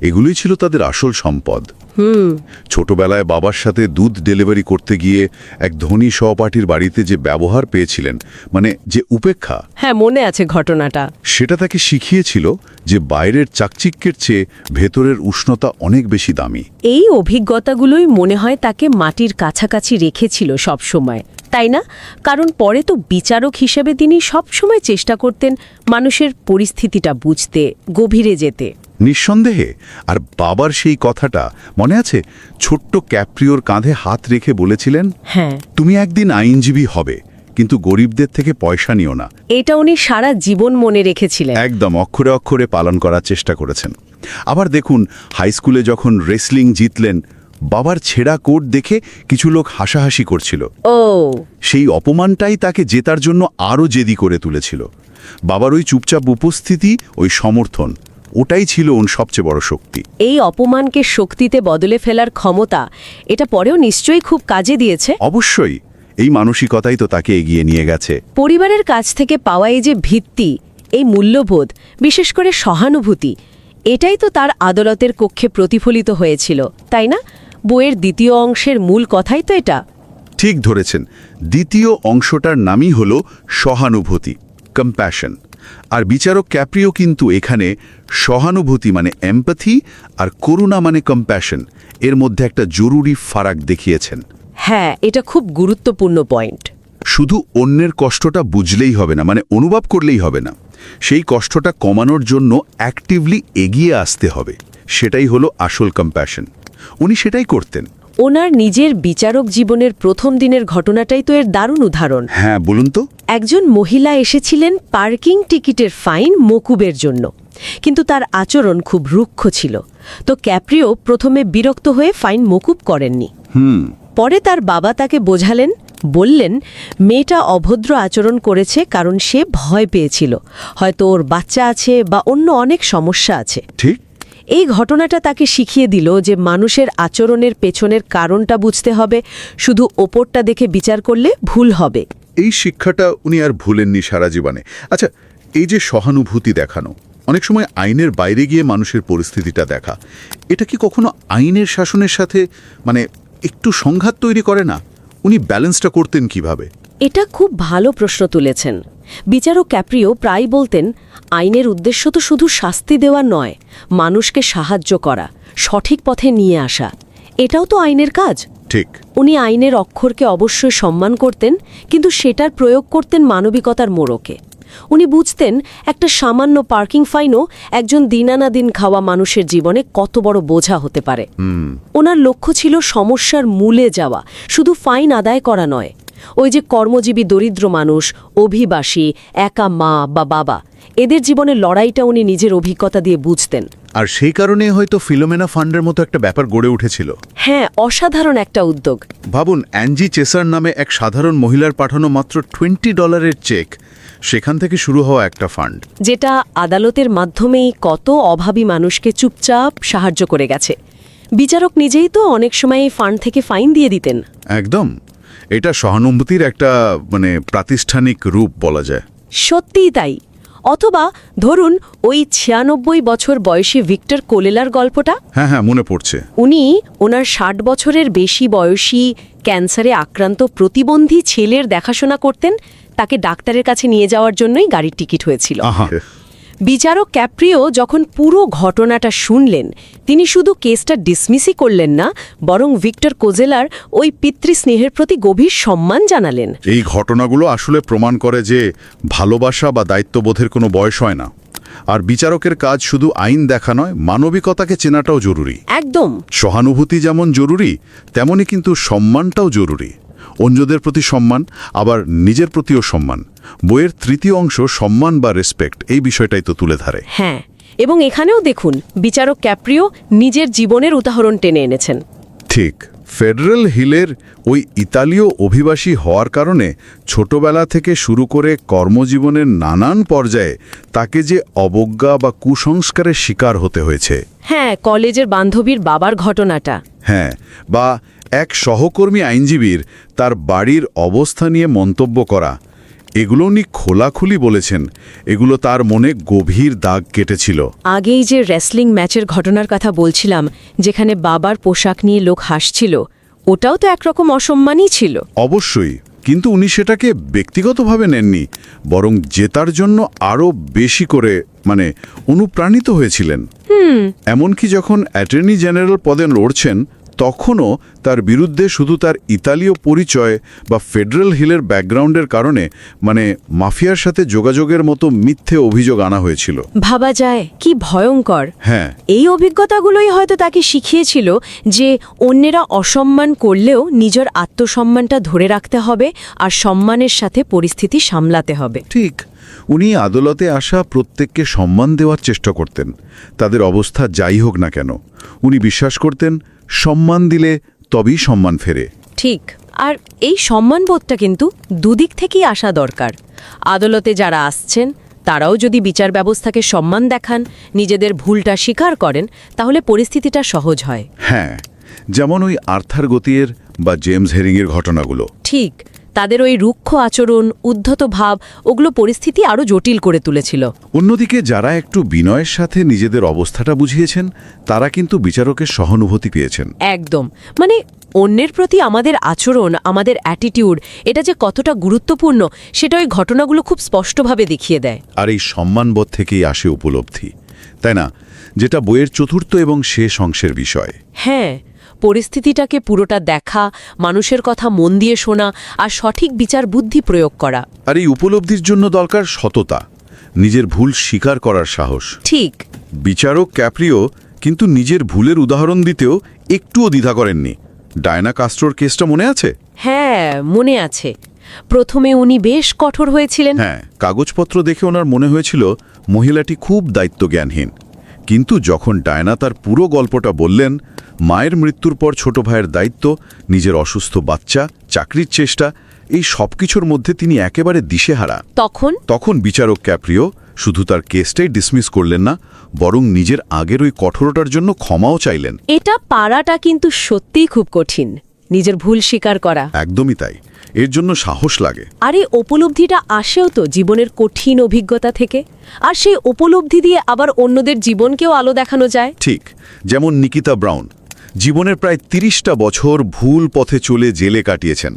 এগুলোই ছিল তাদের আসল সম্পদ। ছোটবেলায় বাবার সাথে দুধ ডেলিভারি করতে গিয়ে এক ধনী সহপাঠীর বাড়িতে যে ব্যবহার পেয়েছিলেন, যে উপেক্ষা, হ্যাঁ মনে আছে ঘটনাটা, সেটা তাকে শিখিয়েছিল যে বাইরের চাকচিক্যের চেয়ে ভেতরের উষ্ণতা অনেক বেশি দামি। এই অভিজ্ঞতাগুলোই মনে হয় তাকে মাটির কাছাকাছি রেখেছিল সব সময়, তাই না? কারণ পরে তো বিচারক হিসেবে তিনি সবসময় চেষ্টা করতেন মানুষের পরিস্থিতিটা বুঝতে, গভীরে যেতে। নিঃসন্দেহে। আর বাবার সেই কথাটা মনে আছে, ছোট্ট ক্যাপ্রিওর কাঁধে হাত রেখে বলেছিলেন, হ্যাঁ, তুমি একদিন আইনজীবী হবে, কিন্তু গরিবদের থেকে পয়সা নিও না। এটা উনি সারা জীবন মনে রেখেছিলেন। একদম অক্ষরে অক্ষরে পালন করার চেষ্টা করেছেন। আবার দেখুন, হাই স্কুলে যখন রেসলিং জিতলেন, বাবার ছেঁড়া কোট দেখে কিছু লোক হাসাহাসি করছিল। সেই অপমানটাই তাকে জেতার জন্য আরও জেদি করে তুলেছিল। বাবার ওই চুপচাপ উপস্থিতি, ওই সমর্থন, ওটাই ছিল ওর সবচেয়ে বড় শক্তি। এই অপমানকে শক্তিতে বদলে ফেলার ক্ষমতা, এটা পরেও নিশ্চয়ই খুব কাজে দিয়েছে। অবশ্যই, এই মানসিকতাই তো তাকে এগিয়ে নিয়ে গেছে। পরিবারের কাছ থেকে পাওয়া এই যে ভিত্তি, এই মূল্যবোধ, বিশেষ করে সহানুভূতি, এটাই তো তার আদালতের কক্ষে প্রতিফলিত হয়েছিল, তাই না? বইয়ের দ্বিতীয় অংশের মূল কথাই তো এটা। ঠিক ধরেছেন, দ্বিতীয় অংশটার নামই হল সহানুভূতি, কম্প্যাশন। আর বিচারক ক্যাপ্রিও কিন্তু এখানে সহানুভূতি মানে এমপ্যাথি আর করুণা মানে কম্প্যাশন এর মধ্যে একটা জরুরি ফারাক দেখিয়েছেন। হ্যাঁ, এটা খুব গুরুত্বপূর্ণ পয়েন্ট। শুধু অন্যের কষ্টটা বুঝলেই হবে না, মানে অনুভব করলেই হবে না, সেই কষ্টটা কমানোর জন্য অ্যাক্টিভলি এগিয়ে আসতে হবে। সেটাই হলো আসল কম্প্যাশন। উনি সেটাই করতেন। ওনার নিজের বিচারক জীবনের প্রথম দিনের ঘটনাটাই তো এর দারুণ উদাহরণ। হ্যাঁ, বলুন তো। একজন মহিলা এসেছিলেন পার্কিং টিকিটের ফাইন মকুবের জন্য, কিন্তু তার আচরণ খুব রুক্ষ ছিল। তো ক্যাপ্রিও প্রথমে বিরক্ত হয়ে ফাইন মকুব করেননি। পরে তার বাবা তাকে বোঝালেন, বললেন মেয়েটা অভদ্র আচরণ করেছে কারণ সে ভয় পেয়েছিল, হয়তো ওর বাচ্চা আছে বা অন্য অনেক সমস্যা আছে। ঠিক। এই ঘটনাটা তাকে শিখিয়ে দিল যে মানুষের আচরণের পেছনের কারণটা বুঝতে হবে, শুধু ওপরটা দেখে বিচার করলে ভুল হবে। এই শিক্ষাটা উনি আর ভুলেননি সারা জীবনে। আচ্ছা, এই যে সহানুভূতি দেখানো, অনেক সময় আইনের বাইরে গিয়ে মানুষের পরিস্থিতিটা দেখা, এটা কি কখনো আইনের শাসনের সাথে মানে একটু সংঘাত তৈরি করে না? উনি ব্যালেন্সটা করতেন কিভাবে? এটা খুব ভালো প্রশ্ন তুলেছেন। বিচারক ক্যাপ্রিও প্রায় বলতেন, আইনের উদ্দেশ্য তো শুধু শাস্তি দেওয়া নয়, মানুষকে সাহায্য করা, সঠিক পথে নিয়ে আসা, এটাও তো আইনের কাজ। ঠিক। উনি আইনের অক্ষরকে অবশ্যই সম্মান করতেন, কিন্তু সেটার প্রয়োগ করতেন মানবিকতার মোড়কে। উনি বুঝতেন একটা সামান্য পার্কিং ফাইনও একজন দিনানাদিন খাওয়া মানুষের জীবনে কত বড় বোঝা হতে পারে। ওনার লক্ষ্য ছিল সমস্যার মূলে যাওয়া, শুধু ফাইন আদায় করা নয়। ওই যে কর্মজীবী দরিদ্র মানুষ, অভিবাসী, একা মা বা বাবা, এদের জীবনের লড়াইটা উনি নিজের অভিজ্ঞতা দিয়ে বুঝতেন। আর সেই কারণে হয়তো ফিলোমেনা ফান্ডের মতো একটা ব্যাপার গড়ে উঠেছিল। হ্যাঁ, অসাধারণ একটা উদ্যোগ। ভাবুন, অ্যাঞ্জি চেসার নামে এক সাধারণ মহিলার পাঠানো মাত্র $20 চেক, সেখান থেকে শুরু হওয়া একটা ফান্ড, যেটা আদালতের মাধ্যমেই কত অভাবী মানুষকে চুপচাপ সাহায্য করে গেছে। বিচারক নিজেই তো অনেক সময় এই ফান্ড থেকে ফাইন দিয়ে দিতেন। একদম। এটা সহানুভূতির একটা মানে প্রাতিষ্ঠানিক রূপ বলা যায়। সত্যিই তাই। অথবা ধরুন ওই 96 বছর বয়সী ভিক্টর কোলেলার গল্পটা। হ্যাঁ হ্যাঁ, মনে পড়ছে। উনি ওনার 60 বছরের বেশি বয়সী ক্যান্সারে আক্রান্ত প্রতিবন্ধী ছেলের দেখাশোনা করতেন। তাকে ডাক্তারের কাছে নিয়ে যাওয়ার জন্যই গাড়ির টিকিট হয়েছিল। বিচারক ক্যাপ্রিও যখন পুরো ঘটনাটা শুনলেন, তিনি শুধু কেসটা ডিসমিসই করলেন না, বরং ভিক্টর কোজেলার ওই পিতৃস্নেহের প্রতি গভীর সম্মান জানালেন। এই ঘটনাগুলো আসলে প্রমাণ করে যে ভালোবাসা বা দায়িত্ববোধের কোনো বয়স হয় না। আর বিচারকের কাজ শুধু আইন দেখা নয়, মানবিকতাকে চেনাটাও জরুরি। একদম। সহানুভূতি যেমন জরুরি, তেমনি কিন্তু সম্মানটাও জরুরি। অন্যদের প্রতি সম্মান, আবার নিজের প্রতিও সম্মান। বইয়ের তৃতীয় অংশ সম্মান বা রেসপেক্ট, এই বিষয়টাই তো তুলে ধরে। হ্যাঁ, এবং এখানেও দেখুন বিচারক ক্যাপ্রিও নিজের জীবনের উদাহরণ টেনে এনেছেন। ঠিক। ফেডারেল হিলের ওই ইতালীয় অভিবাসী হওয়ার কারণে ছোটবেলা থেকে শুরু করে কর্মজীবনের নানান পর্যায়ে তাকে যে অবজ্ঞা বা কুসংস্কারের শিকার হতে হয়েছে। হ্যাঁ, কলেজের বান্ধবীর বাবার ঘটনাটা। হ্যাঁ, বা এক সহকর্মী আইনজীবীর তার বাড়ির অবস্থা নিয়ে মন্তব্য করা, এগুলো উনি খোলাখুলি বলেছেন। এগুলো তার মনে গভীর দাগ কেটেছিল। আগেই যে রেসলিং ম্যাচের ঘটনার কথা বলছিলাম, যেখানে বাবার পোশাক নিয়ে লোক হাসছিল, ওটাও তো একরকম অসম্মানই ছিল। অবশ্যই, কিন্তু উনি সেটাকে ব্যক্তিগতভাবে নেননি, বরং জেতার জন্য আরও বেশি করে মানে অনুপ্রাণিত হয়েছিলেন। এমনকি যখন অ্যাটর্নি জেনারেল পদে লড়ছেন, তখনও তার বিরুদ্ধে শুধু তার ইতালীয় পরিচয় বা ফেডারেল হিলের ব্যাকগ্রাউন্ডের কারণে মানে মাফিয়ার সাথে যোগাযোগের মতো মিথ্যে অভিযোগ আনা হয়েছিল। ভাবা যায় কি ভয়ঙ্কর। হ্যাঁ, এই অভিজ্ঞতাগুলোই হয়তো তাকে শিখিয়েছিল যে অন্যেরা অসম্মান করলেও নিজের আত্মসম্মানটা ধরে রাখতে হবে আর সম্মানের সাথে পরিস্থিতি সামলাতে হবে। ঠিক। উনি আদালতে আসা প্রত্যেককে সম্মান দেওয়ার চেষ্টা করতেন, তাদের অবস্থা যাই হোক না কেন। উনি বিশ্বাস করতেন সম্মান দিলে তবেই সম্মান ফেরে। ঠিক। আর এই সম্মানবোধটা কিন্তু দুদিক থেকেই আসা দরকার। আদালতে যারা আসছেন তারাও যদি বিচার ব্যবস্থাকে সম্মান দেখান, নিজেদের ভুলটা স্বীকার করেন, তাহলে পরিস্থিতিটা সহজ হয়। হ্যাঁ, যেমন ওই আর্থার গতিয়ের বা জেমস হেরিংয়ের ঘটনাগুলো। ঠিক। তাদের ওই রুক্ষ আচরণ, উদ্ধত ভাব, ওগুলো পরিস্থিতি আরও জটিল করে তুলেছিল। অন্যদিকে যারা একটু বিনয়ের সাথে নিজেদের অবস্থাটা বুঝিয়েছেন, তারা কিন্তু বিচারকের সহানুভূতি পেয়েছেন। একদম, মানে অন্যের প্রতি আমাদের আচরণ, আমাদের অ্যাটিটিউড, এটা যে কতটা গুরুত্বপূর্ণ সেটা ওই ঘটনাগুলো খুব স্পষ্টভাবে দেখিয়ে দেয়। আর এই সম্মানবোধ থেকেই আসে উপলব্ধি, তাই না? যেটা বইয়ের চতুর্থ এবং শেষ অংশের বিষয়। হ্যাঁ, পরিস্থিতিটাকে পুরোটা দেখা, মানুষের কথা মন দিয়ে শোনা আর সঠিক বিচার বুদ্ধি প্রয়োগ করা। আর এই উপলব্ধির জন্য দরকার সততা, নিজের ভুল স্বীকার করার সাহস। ঠিক। বিচারক ক্যাপ্রিও কিন্তু নিজের ভুলের উদাহরণ দিতেও একটুও দ্বিধা করেননি। ডায়না কাস্ট্রোর কেসটা মনে আছে? হ্যাঁ, মনে আছে। প্রথমে উনি বেশ কঠোর হয়েছিলেন। হ্যাঁ, কাগজপত্র দেখে ওনার মনে হয়েছিল মহিলাটি খুব দায়িত্বজ্ঞানহীন। কিন্তু যখন ডায়না তার পুরো গল্পটা বললেন, মায়ের মৃত্যুর পর ছোট ভাইয়ের দায়িত্ব, নিজের অসুস্থ বাচ্চা, চাকরির চেষ্টা, এই সব কিছুর মধ্যে তিনি একেবারে দিশেহারা। তখন বিচারক ক্যাপ্রিও শুধু তার কেসটাই ডিসমিস করলেন না, বরং নিজের আগের ওই কঠোরতার জন্য ক্ষমাও চাইলেন। এটা পারাটা কিন্তু সত্যিই খুব কঠিন, নিজের ভুল স্বীকার করা। একদমই তাই, এর জন্য সাহস লাগে। আর এই উপলব্ধিটা আসেও তো জীবনের কঠিন অভিজ্ঞতা থেকে, আর সেই উপলব্ধি দিয়ে আবার অন্যদের জীবনকেও আলো দেখানো যায়। ঠিক, যেমন নিকিতা ব্রাউন জীবনের প্রায় ৩০টা বছর ভুল পথে চলে জেলে কাটিয়েছেন।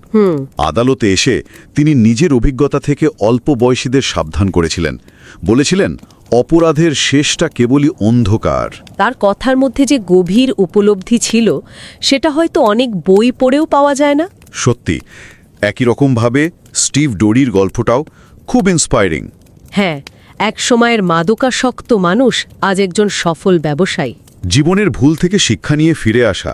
আদালতে এসে তিনি নিজের অভিজ্ঞতা থেকে অল্প বয়সীদের সাবধান করেছিলেন, বলেছিলেন অপরাধের শেষটা কেবলই অন্ধকার। তার কথার মধ্যে যে গভীর উপলব্ধি ছিল, সেটা হয়তো অনেক বই পড়েও পাওয়া যায় না। সত্যি, একই রকমভাবে স্টিভ ডোরির গল্পটাও খুব ইন্সপায়ারিং। হ্যাঁ, এক সময়ের মাদকাসক্ত মানুষ আজ একজন সফল ব্যবসায়ী। জীবনের ভুল থেকে শিক্ষা নিয়ে ফিরে আসা,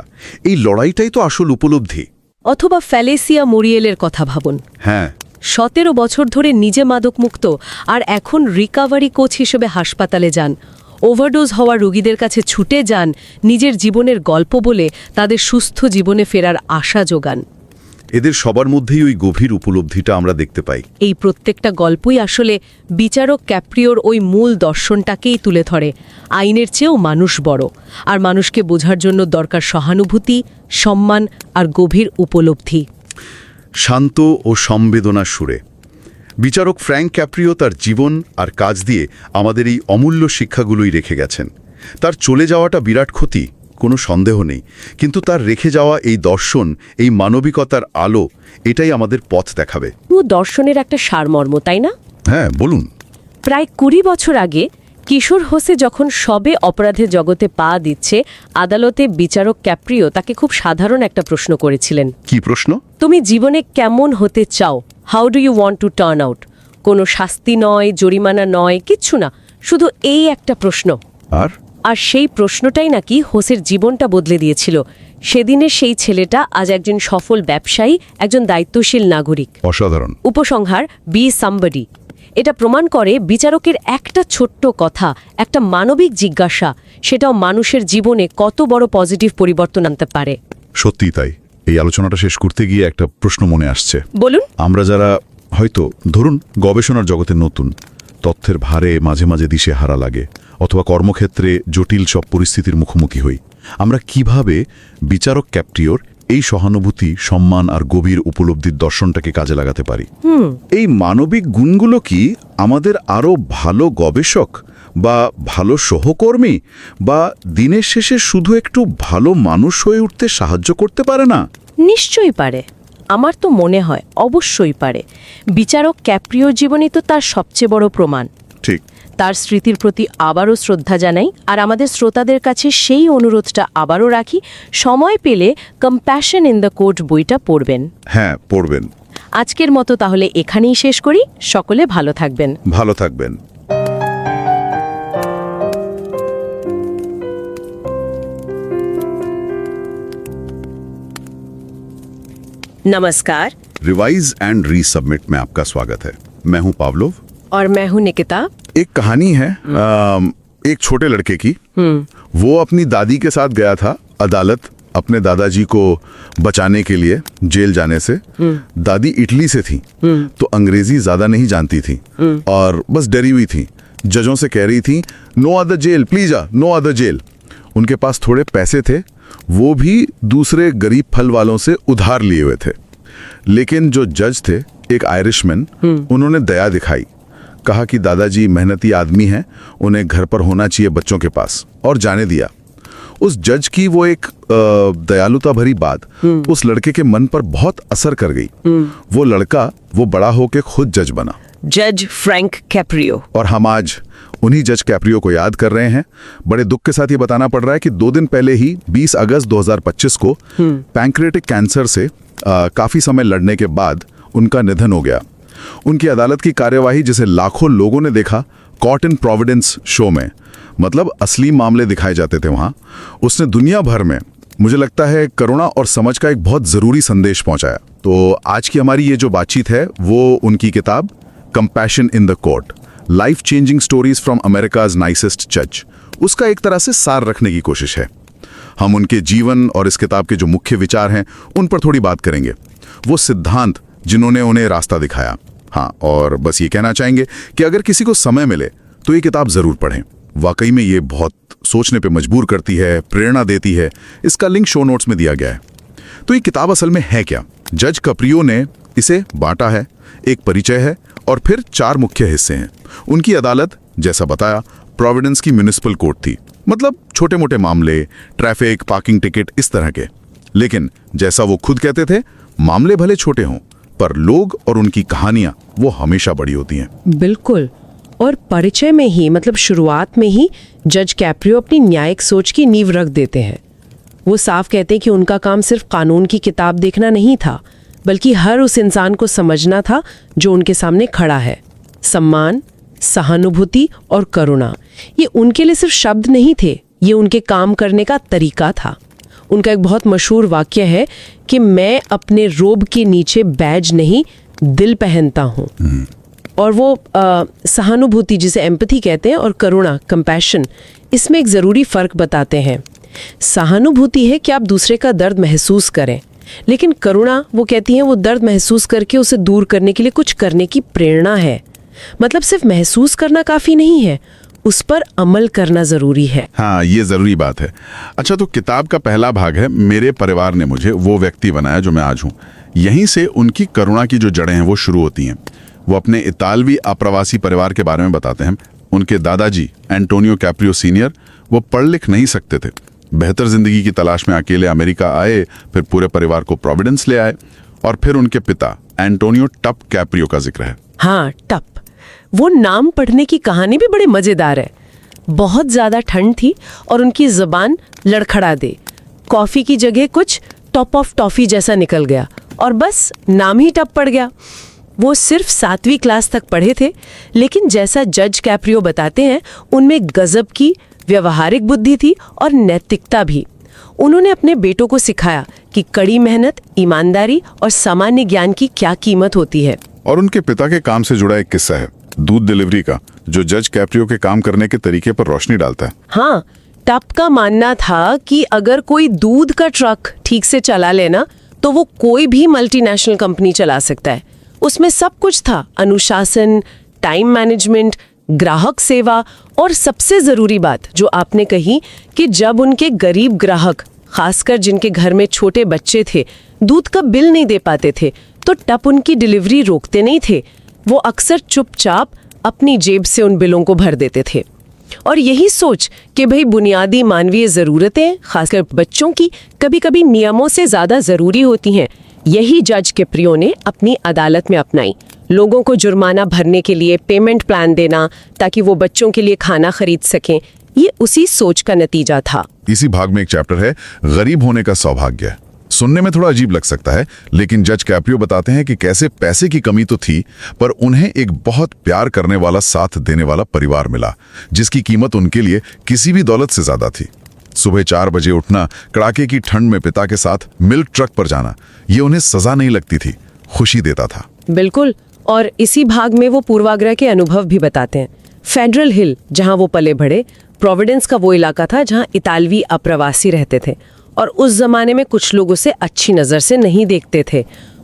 এই লড়াইটাই তো আসল উপলব্ধি। অথবা ফ্যালেসিয়া মোরিয়েলের কথা ভাবুন। হ্যাঁ, 17 বছর ধরে নিজে মাদকমুক্ত, আর এখন রিকাভারি কোচ হিসেবে হাসপাতালে যান, ওভারডোজ হওয়া রোগীদের কাছে ছুটে যান, নিজের জীবনের গল্প বলে তাদের সুস্থ জীবনে ফেরার আশা যোগান। এদের সবার মধ্যেই ওই গভীর উপলব্ধিটা আমরা দেখতে পাই। এই প্রত্যেকটা গল্পই আসলে বিচারক ক্যাপ্রিওর ওই মূল দর্শনটাকেই তুলে ধরে, আইনের চেয়েও মানুষ বড়, আর মানুষকে বোঝার জন্য দরকার সহানুভূতি, সম্মান আর গভীর উপলব্ধি। শান্ত ও সংবেদনার সুরে বিচারক ফ্র্যাঙ্ক ক্যাপ্রিও তার জীবন আর কাজ দিয়ে আমাদের এই অমূল্য শিক্ষাগুলোই রেখে গেছেন। তার চলে যাওয়াটা বিরাট ক্ষতি, কোনো সন্দেহ নেই, কিন্তু তার রেখে যাওয়া এই দর্শন, এই মানবিকতার আলো, এটাই আমাদের পথ দেখাবে। দর্শনের একটা সারমর্ম, তাই না? হ্যাঁ, বলুন। প্রায় 20 বছর আগে কিশোর হোসে যখন সবে অপরাধের জগতে পা দিচ্ছে, আদালতে বিচারক ক্যাপ্রিও তাকে খুব সাধারণ একটা প্রশ্ন করেছিলেন। কি প্রশ্ন? তুমি জীবনে কেমন হতে চাও? How do you want to turn out? কোনো শাস্তি নয়, জরিমানা নয়, কিচ্ছু না, শুধু এই একটা প্রশ্ন। আর সেই প্রশ্নটাই নাকি হোসের জীবনটা বদলে দিয়েছিল। সেদিনের সেই ছেলেটা আজ একজন সফল ব্যবসায়ী, একজন দায়িত্বশীল নাগরিক। অসাধারণ। উপসংহার, বি সামবডি। এটা প্রমাণ করে বিচারকের একটা ছোট্ট কথা, একটা মানবিক জিজ্ঞাসা, সেটাও মানুষের জীবনে কত বড় পজিটিভ পরিবর্তন আনতে পারে। সত্যি তাই। এই আলোচনাটা শেষ করতে গিয়ে একটা প্রশ্ন মনে আসছে। বলুন। আমরা যারা হয়তো ধরুন গবেষণার জগতে নতুন, তথ্যের ভারে মাঝে মাঝে দিশেহারা লাগে, অথবা কর্মক্ষেত্রে জটিল সব পরিস্থিতির মুখোমুখি হই, আমরা কিভাবে বিচারক ক্যাপ্রিওর এই সহানুভূতি, সম্মান আর গভীর উপলব্ধির দর্শনটাকে কাজে লাগাতে পারি? এই মানবিক গুণগুলো কি আমাদের আরও ভালো গবেষক বা ভালো সহকর্মী বা দিনের শেষে শুধু একটু ভালো মানুষ হয়ে উঠতে সাহায্য করতে পারে না? নিশ্চয়ই পারে। আমার তো মনে হয় অবশ্যই পারে। বিচারক ক্যাপ্রিওর জীবনই তো তার সবচেয়ে বড় প্রমাণ। ঠিক। তার স্মৃতির প্রতি আবারও শ্রদ্ধা জানাই, আর আমাদের শ্রোতাদের কাছে সেই অনুরোধটা আবারও রাখি, সময় পেলে কম্প্যাশন ইন দ্য কোর্ট বইটা পড়বেন। হ্যাঁ, পড়বেন। আজকের মতো তাহলে এখানেই শেষ করি। সকলে ভালো থাকবেন। ভালো থাকবেন। नमस्कार। रिवाइज एंड रीसबमिट में आपका स्वागत है। मैं हूं पावलोव और मैं हूं निकिता। एक कहानी है एक छोटे लड़के की। वो अपनी दादी के साथ गया था अदालत अपने दादाजी को बचाने के लिए जेल जाने से। दादी इटली से थी, तो अंग्रेजी ज्यादा नहीं जानती थी और बस डरी हुई थी। जजों से कह रही थी no other jail please, no other jail. उनके पास थोड़े पैसे थे, वो भी दूसरे गरीब फल वालों से उधार लिए हुए थे। लेकिन जो जज थे, एक आयरिशमैन, उन्होंने दया दिखाई। कहा कि दादाजी मेहनती आदमी हैं, उन्हें घर पर होना चाहिए बच्चों के पास, और जाने दिया। उस जज की वो एक दयालुता भरी बात उस लड़के के मन पर बहुत असर कर गई। वो लड़का वो बड़ा होके खुद जज बना, जज फ्रैंक कैप्रियो। और हम आज उन्हीं जज कैप्रियो को याद कर रहे हैं। बड़े दुख के साथ ये बताना पड़ रहा है कि 2 दिन पहले ही 20 अगस्त 2025 को पैंक्रेटिक कैंसर से काफी समय लड़ने के बाद उनका निधन हो गया। उनकी अदालत की कार्यवाही, जिसे लाखों लोगों ने देखा कोर्ट इन प्रोविडेंस शो में, मतलब असली मामले दिखाए जाते थे वहां, उसने दुनिया भर में, मुझे लगता है, करुणा और समझ का एक बहुत जरूरी संदेश पहुंचाया। तो आज की हमारी ये जो बातचीत है वो उनकी किताब compassion in the court, life changing stories from America's nicest जज, उसका एक तरह से सार रखने की कोशिश है। हम उनके जीवन और इस किताब के जो मुख्य विचार हैं उन पर थोड़ी बात करेंगे, वो सिद्धांत जिन्होंने उन्हें रास्ता दिखाया। हाँ, और बस ये कहना चाहेंगे कि अगर किसी को समय मिले तो ये किताब जरूर पढ़ें। वाकई में ये बहुत सोचने पे मजबूर करती है, प्रेरणा देती है। इसका लिंक शो नोट्स में दिया गया है। तो ये किताब असल में है क्या? जज कैप्रियो ने इसे बांटा है, एक परिचय है और फिर 4 मुख्य हिस्से हैं। उनकी अदालत, जैसा बताया, प्रोविडेंस की म्युनिसिपल कोर्ट थी, मतलब छोटे मोटे मामले, ट्रैफिक, पार्किंग टिकट, इस तरह के। लेकिन जैसा वो खुद कहते थे, मामले भले छोटे हों पर लोग और उनकी कहानियां वो हमेशा बड़ी होती हैं। बिल्कुल। और परिचय में ही, मतलब शुरुआत में ही, जज कैप्रियो अपनी न्यायिक सोच की नींव रख देते हैं। वो साफ कहते हैं कि उनका काम सिर्फ कानून की किताब देखना नहीं था, बल्कि हर उस इंसान को समझना था जो उनके सामने खड़ा है। सम्मान, सहानुभूति और करुणा, ये उनके लिए सिर्फ शब्द नहीं थे, ये उनके काम करने का तरीका था। उनका एक बहुत मशहूर वाक्य है कि मैं अपने रोब के नीचे बैज नहीं, दिल पहनता हूँ। और वो सहानुभूति, जिसे एम्पैथी कहते हैं, और करुणा, कंपैशन, इसमें एक ज़रूरी फ़र्क बताते हैं। सहानुभूति है कि आप दूसरे का दर्द महसूस करें, लेकिन करुणा, वो कहती हैं, वो दर्द महसूस करके उसे दूर करने के लिए कुछ करने की प्रेरणा है। मतलब सिर्फ महसूस करना काफ़ी नहीं है, उस पर अमल करना ज़रूरी है। हाँ, ये ज़रूरी बात है। अच्छा, तो किताब का पहला भाग है मेरे परिवार ने मुझे वो व्यक्ति बनाया जो मैं आज हूँ। यहीं से उनकी करुणा की जो जड़ें हैं वो शुरू होती हैं। वो अपने इतालवी अप्रवासी परिवार के बारे में बताते हैं। उनके दादाजी एंटोनियो कैप्रियो सीनियर, वो पढ़ लिख नहीं सकते थे, बेहतर जिंदगी की तलाश में अकेले अमेरिका आए, फिर पूरे परिवार को प्रोविडेंस ले आए। और फिर उनके पिता एंटोनियो टप कैप्रियो का जिक्र है। हाँ, टप, वो नाम पढ़ने की कहानी भी बड़े मजेदार है। बहुत ज्यादा ठंड थी और उनकी जुबान लड़खड़ा दे, कॉफी की जगह कुछ टॉप ऑफ टॉफी जैसा निकल गया और बस नाम ही टप पड़ गया। वो सिर्फ 7वीं क्लास तक पढ़े थे, लेकिन जैसा जज कैप्रियो बताते हैं, उनमें गजब की व्यवहारिक बुद्धि थी और नैतिकता भी। उन्होंने अपने बेटों को सिखाया कि कड़ी मेहनत, ईमानदारी और सामान्य ज्ञान की क्या कीमत होती है। और उनके पिता के काम से जुड़ा एक किस्सा है, दूध डिलीवरी का, जो जज कैप्रियो के काम करने के तरीके पर रोशनी डालता है। हाँ, टप का मानना था कि अगर कोई दूध का ट्रक ठीक से चला लेना तो वो कोई भी मल्टीनेशनल कंपनी चला सकता है। उसमें सब कुछ था, अनुशासन, टाइम मैनेजमेंट, ग्राहक सेवा, और सबसे जरूरी बात जो आपने कही कि जब उनके गरीब ग्राहक, खासकर जिनके घर में छोटे बच्चे थे, दूध का बिल नहीं दे पाते थे, तो टप उनकी डिलीवरी रोकते नहीं थे। वो अक्सर चुपचाप अपनी जेब से उन बिलों को भर देते थे। और यही सोच कि भाई बुनियादी मानवीय ज़रूरतें, खासकर बच्चों की, कभी कभी नियमों से ज़्यादा ज़रूरी होती हैं, यही जज कैप्रियो ने अपनी अदालत में अपनाई। लोगों को जुर्माना भरने के लिए पेमेंट प्लान देना ताकि वो बच्चों के लिए खाना खरीद सकें, ये उसी सोच का नतीजा था। इसी भाग में एक चैप्टर है गरीब होने का सौभाग्य। सुनने में थोड़ा अजीब लग सकता है, लेकिन जज कैप्रियो बताते हैं कि कैसे पैसे की कमी तो थी, पर उन्हें एक बहुत प्यार करने वाला, साथ देने वाला परिवार मिला, जिसकी कीमत उनके लिए किसी भी दौलत से ज्यादा थी। सुबह 4 बजे उठना, कड़ाके की ठंड में पिता के साथ मिल्क ट्रक पर जाना, ये उन्हें सजा नहीं लगती थी, खुशी देता था। बिल्कुल। और इसी भाग में वो पूर्वाग्रह के अनुभव भी बताते हैं। फेडरल हिल, जहां वो पले बढ़े, प्रोविडेंस का वो इलाका था जहां इतालवी अप्रवासी रहते थे, और उस जमाने में कुछ लोग उसे अच्छी नज़र से नहीं देखते थे,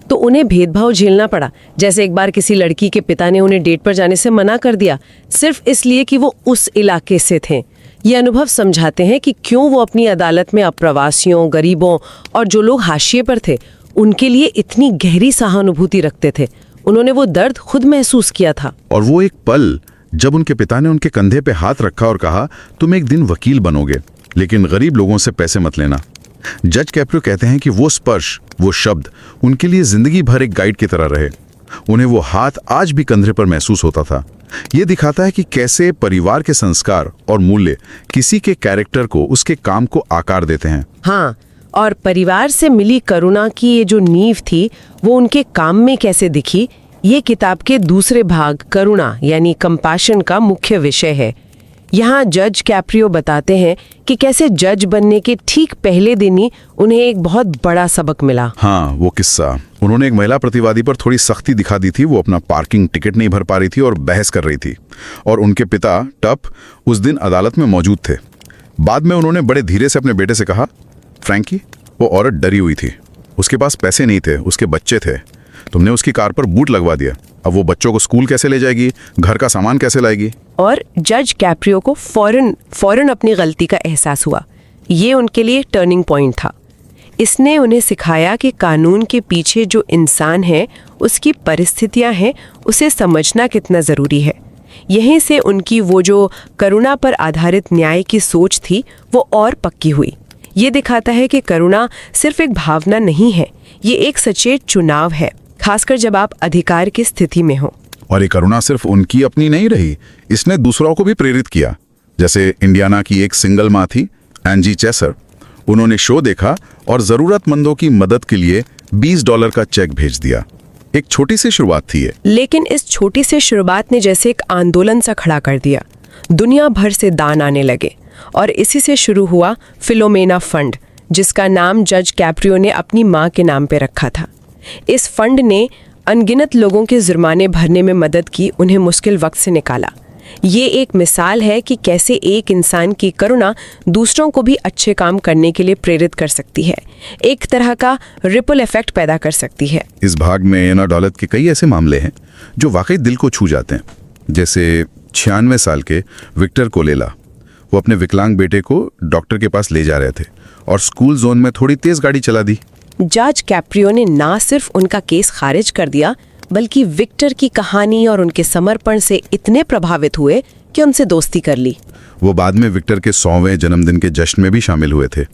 तो उन्हें भेदभाव झेलना पड़ा। जैसे एक बार किसी लड़की के पिता ने उन्हें डेट पर जाने से मना कर दिया, सिर्फ इसलिए कि वो उस इलाके से थे। ये अनुभव समझाते हैं कि क्यों वो अपनी अदालत में अप्रवासियों, गरीबों और जो लोग हाशिए पर थे, उनके लिए इतनी गहरी सहानुभूति रखते थे। उन्होंने वो दर्द खुद महसूस किया था। और वो एक पल जब उनके पिता ने उनके कंधे पे हाथ रखा और कहा, तुम एक दिन वकील बनोगे, लेकिन गरीब लोगों से पैसे मत लेना। जज कैप्रियो कहते हैं कि वो स्पर्श, वो शब्द उनके लिए जिंदगी भर एक गाइड की तरह रहे। उन्हें वो हाथ आज भी कंधे पर महसूस होता था। ये दिखाता है कि कैसे परिवार के संस्कार और मूल्य किसी के कैरेक्टर को, उसके काम को आकार देते हैं। हाँ, और परिवार से मिली करुणा की ये जो नींव थी, वो उनके काम में कैसे दिखी, ये किताब के दूसरे भाग करुणा यानी कंपैशन का मुख्य विषय है। यहाँ जज कैप्रियो बताते हैं कि कैसे जज बनने के ठीक पहले दिन ही उन्हें एक बहुत बड़ा सबक मिला। हाँ, वो किस्सा। उन्होंने एक महिला प्रतिवादी पर थोड़ी सख्ती दिखा दी थी। वो अपना पार्किंग टिकट नहीं भर पा रही थी और बहस कर रही थी, और उनके पिता टप उस दिन अदालत में मौजूद थे। बाद में उन्होंने बड़े धीरे से अपने बेटे से कहा, फ्रैंकी, वो औरत डरी हुई थी, उसके पास पैसे नहीं थे, उसके बच्चे थे, तुमने उसकी कार पर बूट लगवा दिया। अब वो बच्चों को स्कूल कैसे ले जाएगी, घर का सामान कैसे लाएगी? और जज कैप्रियो को फौरन अपनी गलती का एहसास हुआ। ये उनके लिए टर्निंग पॉइंट था। इसने उन्हें सिखाया कि कानून के पीछे जो इंसान है, उसकी परिस्थितियां हैं, उसे समझना कितना ज़रूरी है। यहीं से उनकी वो जो करुणा पर आधारित न्याय की सोच थी, वो और पक्की हुई। ये दिखाता है कि करुणा सिर्फ एक भावना नहीं है, ये एक सचेत चुनाव है, खासकर जब आप अधिकार की स्थिति में हो। और ये करुणा सिर्फ उनकी अपनी नहीं रही, इसने दूसरों को भी प्रेरित किया। जैसे इंडियाना की एक सिंगल माँ थी, एंजी चेसर। उन्होंने शो देखा और जरूरतमंदों की मदद के लिए $20 का चेक भेज दिया। एक छोटी सी शुरुआत थी ये, लेकिन इस छोटी सी शुरुआत ने जैसे एक आंदोलन सा खड़ा कर दिया। दुनिया भर से दान आने लगे और इसी से शुरू हुआ फिलोमेना फंड, जिसका नाम जज कैप्रियो ने अपनी माँ के नाम पे रखा था। इस फंड ने अनगिनत लोगों के जुर्माने भरने में मदद की, उन्हें मुश्किल वक्त से निकाला। ये एक मिसाल है कि कैसे एक इंसान की करुणा दूसरों को भी अच्छे काम करने के लिए प्रेरित कर सकती है, एक तरह का रिपल इफेक्ट पैदा कर सकती है। इस भाग में एना डॉलत के कई ऐसे मामले हैं जो वाकई दिल को छू जाते हैं। जैसे 96 साल के विक्टर कोलेला, वो अपने विकलांग बेटे को डॉक्टर के पास ले जा रहे थे और स्कूल जोन में थोड़ी तेज गाड़ी चला दी। जज कैप्रियो ने ना सिर्फ उनका केस खारिज कर दिया, बल्कि विक्टर की कहानी और उनके समर्पण से इतने प्रभावित हुए कि उनसे दोस्ती कर ली। वो बाद में विक्टर के 100वें जन्मदिन के जश्न में भी शामिल हुए थे।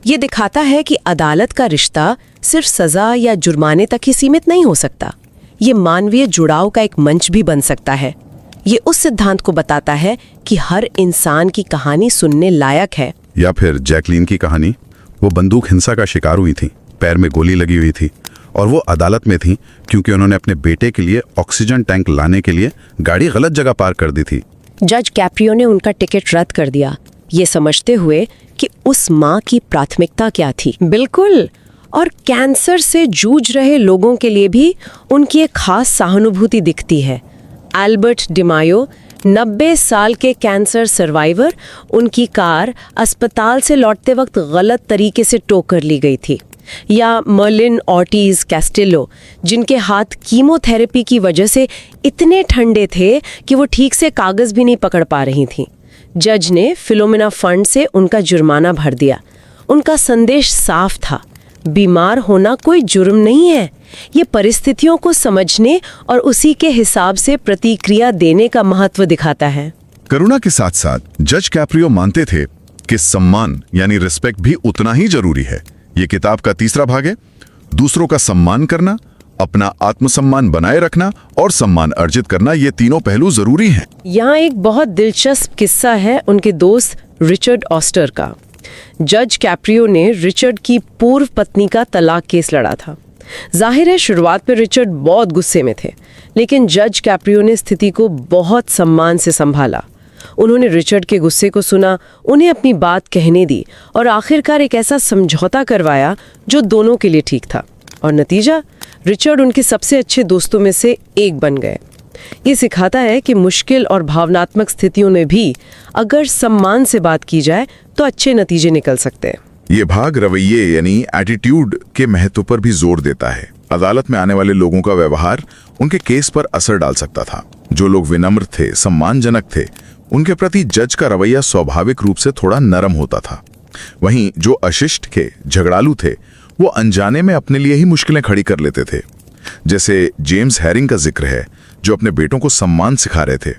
ये दिखाता है कि अदालत का रिश्ता सिर्फ सजा या जुर्माने तक ही सीमित नहीं हो सकता, ये मानवीय जुड़ाव का एक मंच भी बन सकता है। ये उस सिद्धांत को बताता है कि हर इंसान की कहानी सुनने लायक है। या फिर जैकलीन की कहानी, वो बंदूक हिंसा का शिकार हुई थी, पैर में गोली लगी हुई थी और वो अदालत में थी क्योंकि उन्होंने अपने बेटे के लिए ऑक्सीजन टैंक लाने के लिए गाड़ी गलत जगह पार्क कर दी थी। जज कैप्रियो ने उनका टिकट रद्द कर दिया, ये समझते हुए कि उस माँ की प्राथमिकता क्या थी। बिल्कुल, और कैंसर से जूझ रहे लोगों के लिए भी उनकी एक खास सहानुभूति दिखती है। एल्बर्ट डिमायो, 90 साल के कैंसर सर्वाइवर, उनकी कार अस्पताल से लौटते वक्त गलत तरीके से टो कर ली गई थी। या मर्लिन ऑर्टिज कैस्टिलो, जिनके हाथ कीमोथेरेपी की वजह से इतने ठंडे थे कि वो ठीक से कागज भी नहीं पकड़ पा रही थीं। जज ने फिलोमेना फंड से उनका जुर्माना भर दिया। उनका संदेश साफ था, बीमार होना कोई जुर्म नहीं है, ये परिस्थितियों को समझने और उसी के हिसाब से प्रतिक्रिया देने का महत्व दिखाता है। करुणा के साथ साथ जज कैप्रियो मानते थे कि सम्मान यानी रिस्पेक्ट भी उतना ही जरूरी है। ये किताब का तीसरा भाग है। दूसरों का सम्मान करना, अपना आत्मसम्मान बनाए रखना और सम्मान अर्जित करना, ये तीनों पहलू जरूरी हैं। यहाँ एक बहुत दिलचस्प किस्सा है उनके दोस्त रिचर्ड ऑस्टर का। जज कैप्रियो ने रिचर्ड की पूर्व पत्नी का तलाक केस लड़ा था। जाहिर है शुरुआत में रिचर्ड बहुत गुस्से में थे, लेकिन जज कैप्रियो ने स्थिति को बहुत सम्मान से संभाला। उन्होंने रिचर्ड के गुस्से को सुना, उन्हें अपनी बात कहने दी और आखिरकार एक ऐसा समझौता करवाया जो दोनों के लिए ठीक था। और नतीजा, रिचर्ड उनके सबसे अच्छे दोस्तों में से एक बन गए। ये सिखाता है कि मुश्किल और भावनात्मक स्थितियों में भी अगर सम्मान से बात की जाए तो अच्छे नतीजे निकल सकते हैं। ये भाग रवैये यानी एटीट्यूड के महत्व पर भी जोर देता है। अदालत में आने वाले लोगों का व्यवहार उनके केस पर असर डाल सकता था। जो लोग विनम्र थे, सम्मानजनक थे, उनके प्रति जज का रवैया स्वाभाविक रूप से थोड़ा नरम होता था। वहीं जो अशिष्ट थे, झगड़ालू थे, वो अनजाने में अपने लिए ही मुश्किलें खड़ी कर लेते थे। जैसे जेम्स हैरिंग का जिक्र है, जो अपने बेटों को सम्मान सिखा रहे थे,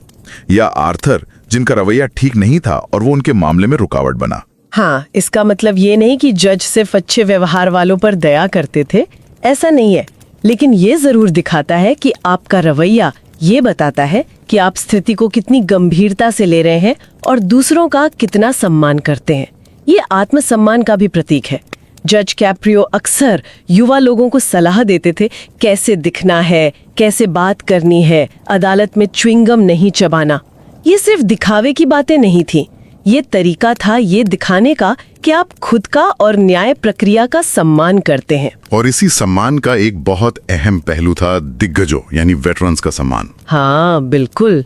या आर्थर, जिनका रवैया ठीक नहीं था और वो उनके मामले में रुकावट बना। हाँ, इसका मतलब ये नहीं कि जज सिर्फ अच्छे व्यवहार वालों पर दया करते थे, ऐसा नहीं है, लेकिन ये जरूर दिखाता है कि आपका रवैया ये बताता है कि आप स्थिति को कितनी गंभीरता से ले रहे हैं और दूसरों का कितना सम्मान करते हैं। ये आत्मसम्मान का भी प्रतीक है। जज कैप्रियो अक्सर युवा लोगों को सलाह देते थे, कैसे दिखना है, कैसे बात करनी है, अदालत में च्युइंगम नहीं चबाना। ये सिर्फ दिखावे की बातें नहीं थी, ये तरीका था ये दिखाने का कि आप खुद का और न्याय प्रक्रिया का सम्मान करते हैं। और इसी सम्मान का एक बहुत अहम पहलू था दिग्गजों यानी वेटरन्स का सम्मान। हाँ बिल्कुल,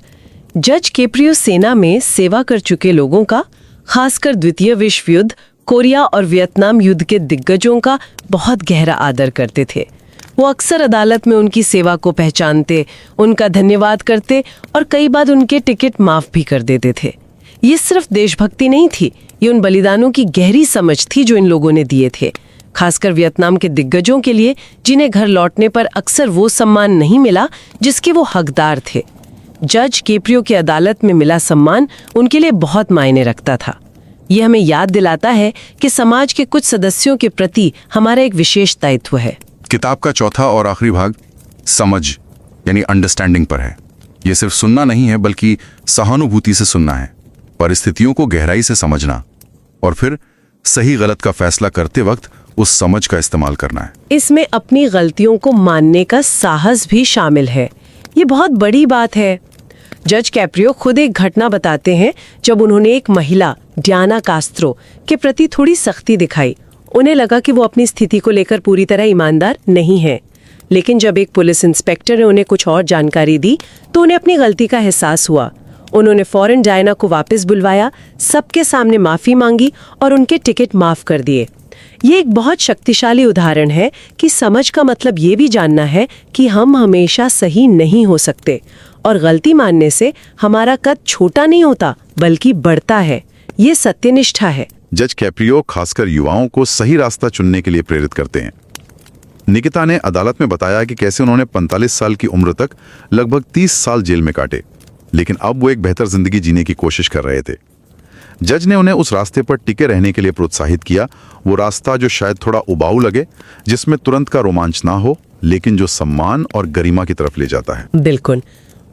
जज कैप्रियो सेना में सेवा कर चुके लोगों का, खासकर द्वितीय विश्व युद्ध, कोरिया और वियतनाम युद्ध के दिग्गजों का बहुत गहरा आदर करते थे। वो अक्सर अदालत में उनकी सेवा को पहचानते, उनका धन्यवाद करते और कई बार उनके टिकट माफ भी कर देते थे। ये सिर्फ देशभक्ति नहीं थी, ये उन बलिदानों की गहरी समझ थी जो इन लोगों ने दिए थे, खासकर वियतनाम के दिग्गजों के लिए, जिन्हें घर लौटने पर अक्सर वो सम्मान नहीं मिला जिसके वो हकदार थे। जज कैप्रियो की अदालत में मिला सम्मान उनके लिए बहुत मायने रखता था। ये हमें याद दिलाता है कि समाज के कुछ सदस्यों के प्रति हमारा एक विशेष दायित्व है। किताब का चौथा और आखिरी भाग समझ यानी अंडरस्टैंडिंग पर है। ये सिर्फ सुनना नहीं है, बल्कि सहानुभूति से सुनना है, परिस्थितियों को गहराई से समझना और फिर सही गलत का फैसला करते वक्त उस समझ का इस्तेमाल करना है। इसमें अपनी गलतियों को मानने का साहस भी शामिल है। ये बहुत बड़ी बात है। जज कैप्रियो खुद एक घटना बताते हैं जब उन्होंने एक महिला डियाना कास्त्रो के प्रति थोड़ी सख्ती दिखाई। उन्हें लगा कि वो अपनी स्थिति को लेकर पूरी तरह ईमानदार नहीं है, लेकिन जब एक पुलिस इंस्पेक्टर ने उन्हें कुछ और जानकारी दी तो उन्हें अपनी गलती का एहसास हुआ। उन्होंने फौरन डायना को वापस बुलवाया, सबके सामने माफी मांगी और उनके टिकट माफ कर दिए। ये एक बहुत शक्तिशाली उदाहरण है कि समझ का मतलब ये भी जानना है कि हम हमेशा सही नहीं हो सकते और गलती मानने से हमारा कद छोटा नहीं होता बल्कि बढ़ता है। ये सत्यनिष्ठा है। जज कैप्रियो खासकर युवाओं को सही रास्ता चुनने के लिए प्रेरित करते हैं। निकिता ने अदालत में बताया कि कैसे उन्होंने 45 साल की उम्र तक लगभग 30 साल जेल में काटे, लेकिन अब वो एक बेहतर जिंदगी जीने की कोशिश कर रहे थे। जज ने उन्हें उस रास्ते पर टिके रहने के लिए प्रोत्साहित किया, वो रास्ता जो शायद थोड़ा उबाऊ लगे, जिसमें तुरंत का रोमांच ना हो, लेकिन जो सम्मान और गरिमा की तरफ ले जाता है। बिल्कुल,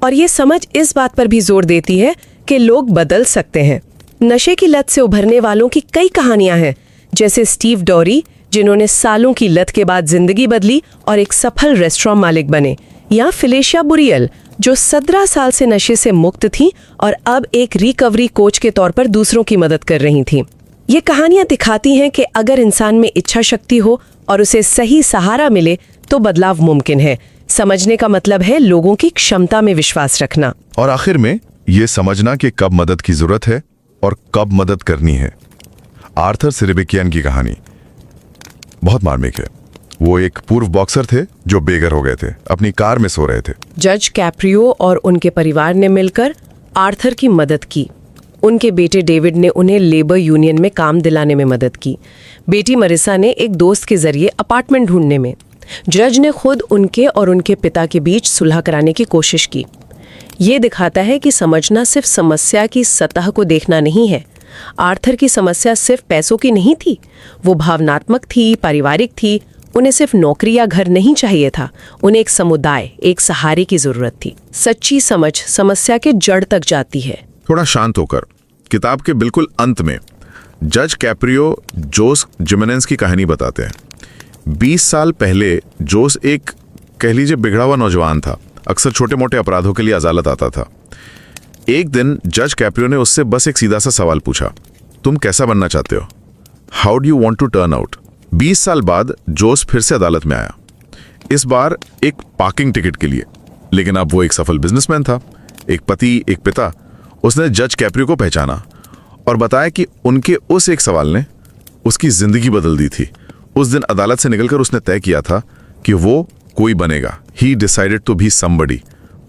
और ये समझ इस बात पर भी जोर देती है कि लोग बदल सकते हैं। नशे की लत से उभरने वालों की कई कहानियां हैं, जैसे स्टीव डॉरी, जिन्होंने सालों की लत के बाद जिंदगी बदली और एक सफल रेस्टोरेंट मालिक बने, या फिलेशिया बुरियल, जो 17 साल से नशे से मुक्त थी और अब एक रिकवरी कोच के तौर पर दूसरों की मदद कर रही थी। ये कहानियां दिखाती हैं कि अगर इंसान में इच्छा शक्ति हो और उसे सही सहारा मिले तो बदलाव मुमकिन है। समझने का मतलब है लोगों की क्षमता में विश्वास रखना। और आखिर में ये समझना कि कब मदद की जरूरत है और कब मदद करनी है। आर्थर सिरेबिकियन की कहानी बहुत मार्मिक है। वो एक पूर्व बॉक्सर थे जो बेघर हो गए थे, अपनी कार में सो रहे थे। जज कैप्रियो और उनके परिवार ने मिलकर आर्थर की मदद की। उनके बेटे डेविड ने उन्हें लेबर यूनियन में काम दिलाने में मदद की। बेटी मरिसा ने एक दोस्त के जरिए अपार्टमेंट ढूंढने में। जज ने खुद उनके और उनके पिता के बीच सुलह कराने की कोशिश की। ये दिखाता है कि समझना सिर्फ समस्या की सतह को देखना नहीं है। आर्थर की समस्या सिर्फ पैसों की नहीं थी, वो भावनात्मक थी, पारिवारिक थी। उन्हें सिर्फ नौकरी या घर नहीं चाहिए था, उन्हें एक समुदाय, एक सहारे की जरूरत थी। सच्ची समझ समस्या के जड़ तक जाती है। थोड़ा शांत होकर किताब के बिल्कुल अंत में जज कैप्रियो जोस जिमेनेज की कहानी बताते हैं। 20 साल पहले जोस एक कह लीजिए बिगड़ा हुआ नौजवान था, अक्सर छोटे मोटे अपराधों के लिए अदालत आता था। एक दिन जज कैप्रियो ने उससे बस एक सीधा सा सवाल पूछा, तुम कैसा बनना चाहते हो? How do you want to turn out? 20 साल बाद जोस फिर से अदालत में आया, इस बार एक पार्किंग टिकट के लिए। लेकिन अब वो एक सफल बिजनेसमैन था, एक पति, एक पिता। उसने जज कैप्रियो को पहचाना और बताया कि उनके उस एक सवाल ने उसकी जिंदगी बदल दी थी। उस दिन अदालत से निकलकर उसने तय किया था कि वो कोई बनेगा। He decided to be somebody.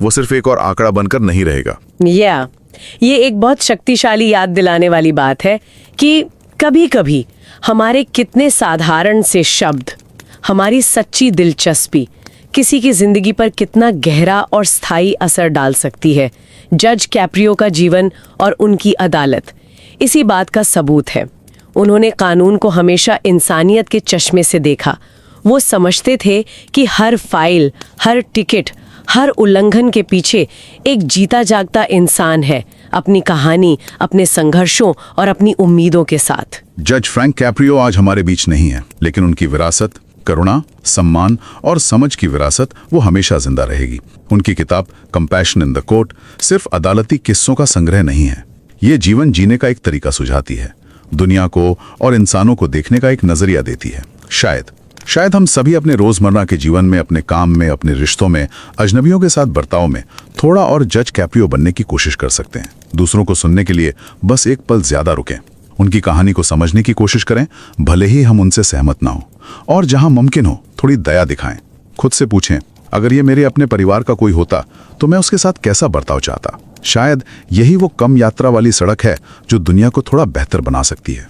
वो सिर्फ एक और आंकड़ा बनकर नहीं रहेगा। ये एक बहुत शक्तिशाली याद दिलाने वाली बात है कि कभी कभी हमारे कितने साधारण से शब्द हमारी सच्ची दिलचस्पी किसी की जिंदगी पर कितना गहरा और स्थायी असर डाल सकती है। जज कैप्रियो का जीवन और उनकी अदालत इसी बात का सबूत है। उन्होंने कानून को हमेशा इंसानियत के चश्मे से देखा। वो समझते थे कि हर फाइल, हर टिकट, हर उल्लंघन के पीछे एक जीता जागता इंसान है, अपनी कहानी, अपने संघर्षों और अपनी उम्मीदों के साथ। जज फ्रैंक कैप्रियो आज हमारे बीच नहीं है, लेकिन उनकी विरासत, करुणा, सम्मान और समझ की विरासत वो हमेशा जिंदा रहेगी। उनकी किताब कंपैशन इन द कोर्ट सिर्फ अदालती किस्सों का संग्रह नहीं है, ये जीवन जीने का एक तरीका सुझाती है, दुनिया को और इंसानों को देखने का एक नजरिया देती है। शायद हम सभी अपने रोजमर्रा के जीवन में, अपने काम में, अपने रिश्तों में, अजनबियों के साथ बर्ताव में थोड़ा और जज कैप्रियो बनने की कोशिश कर सकते हैं। दूसरों को सुनने के लिए बस एक पल ज्यादा रुकें, उनकी कहानी को समझने की कोशिश करें, भले ही हम उनसे सहमत ना हो, और जहां मुमकिन हो थोड़ी दया दिखाएं। खुद से पूछें, अगर ये मेरे अपने परिवार का कोई होता तो मैं उसके साथ कैसा बर्ताव चाहता। शायद यही वो कम यात्रा वाली सड़क है जो दुनिया को थोड़ा बेहतर बना सकती है।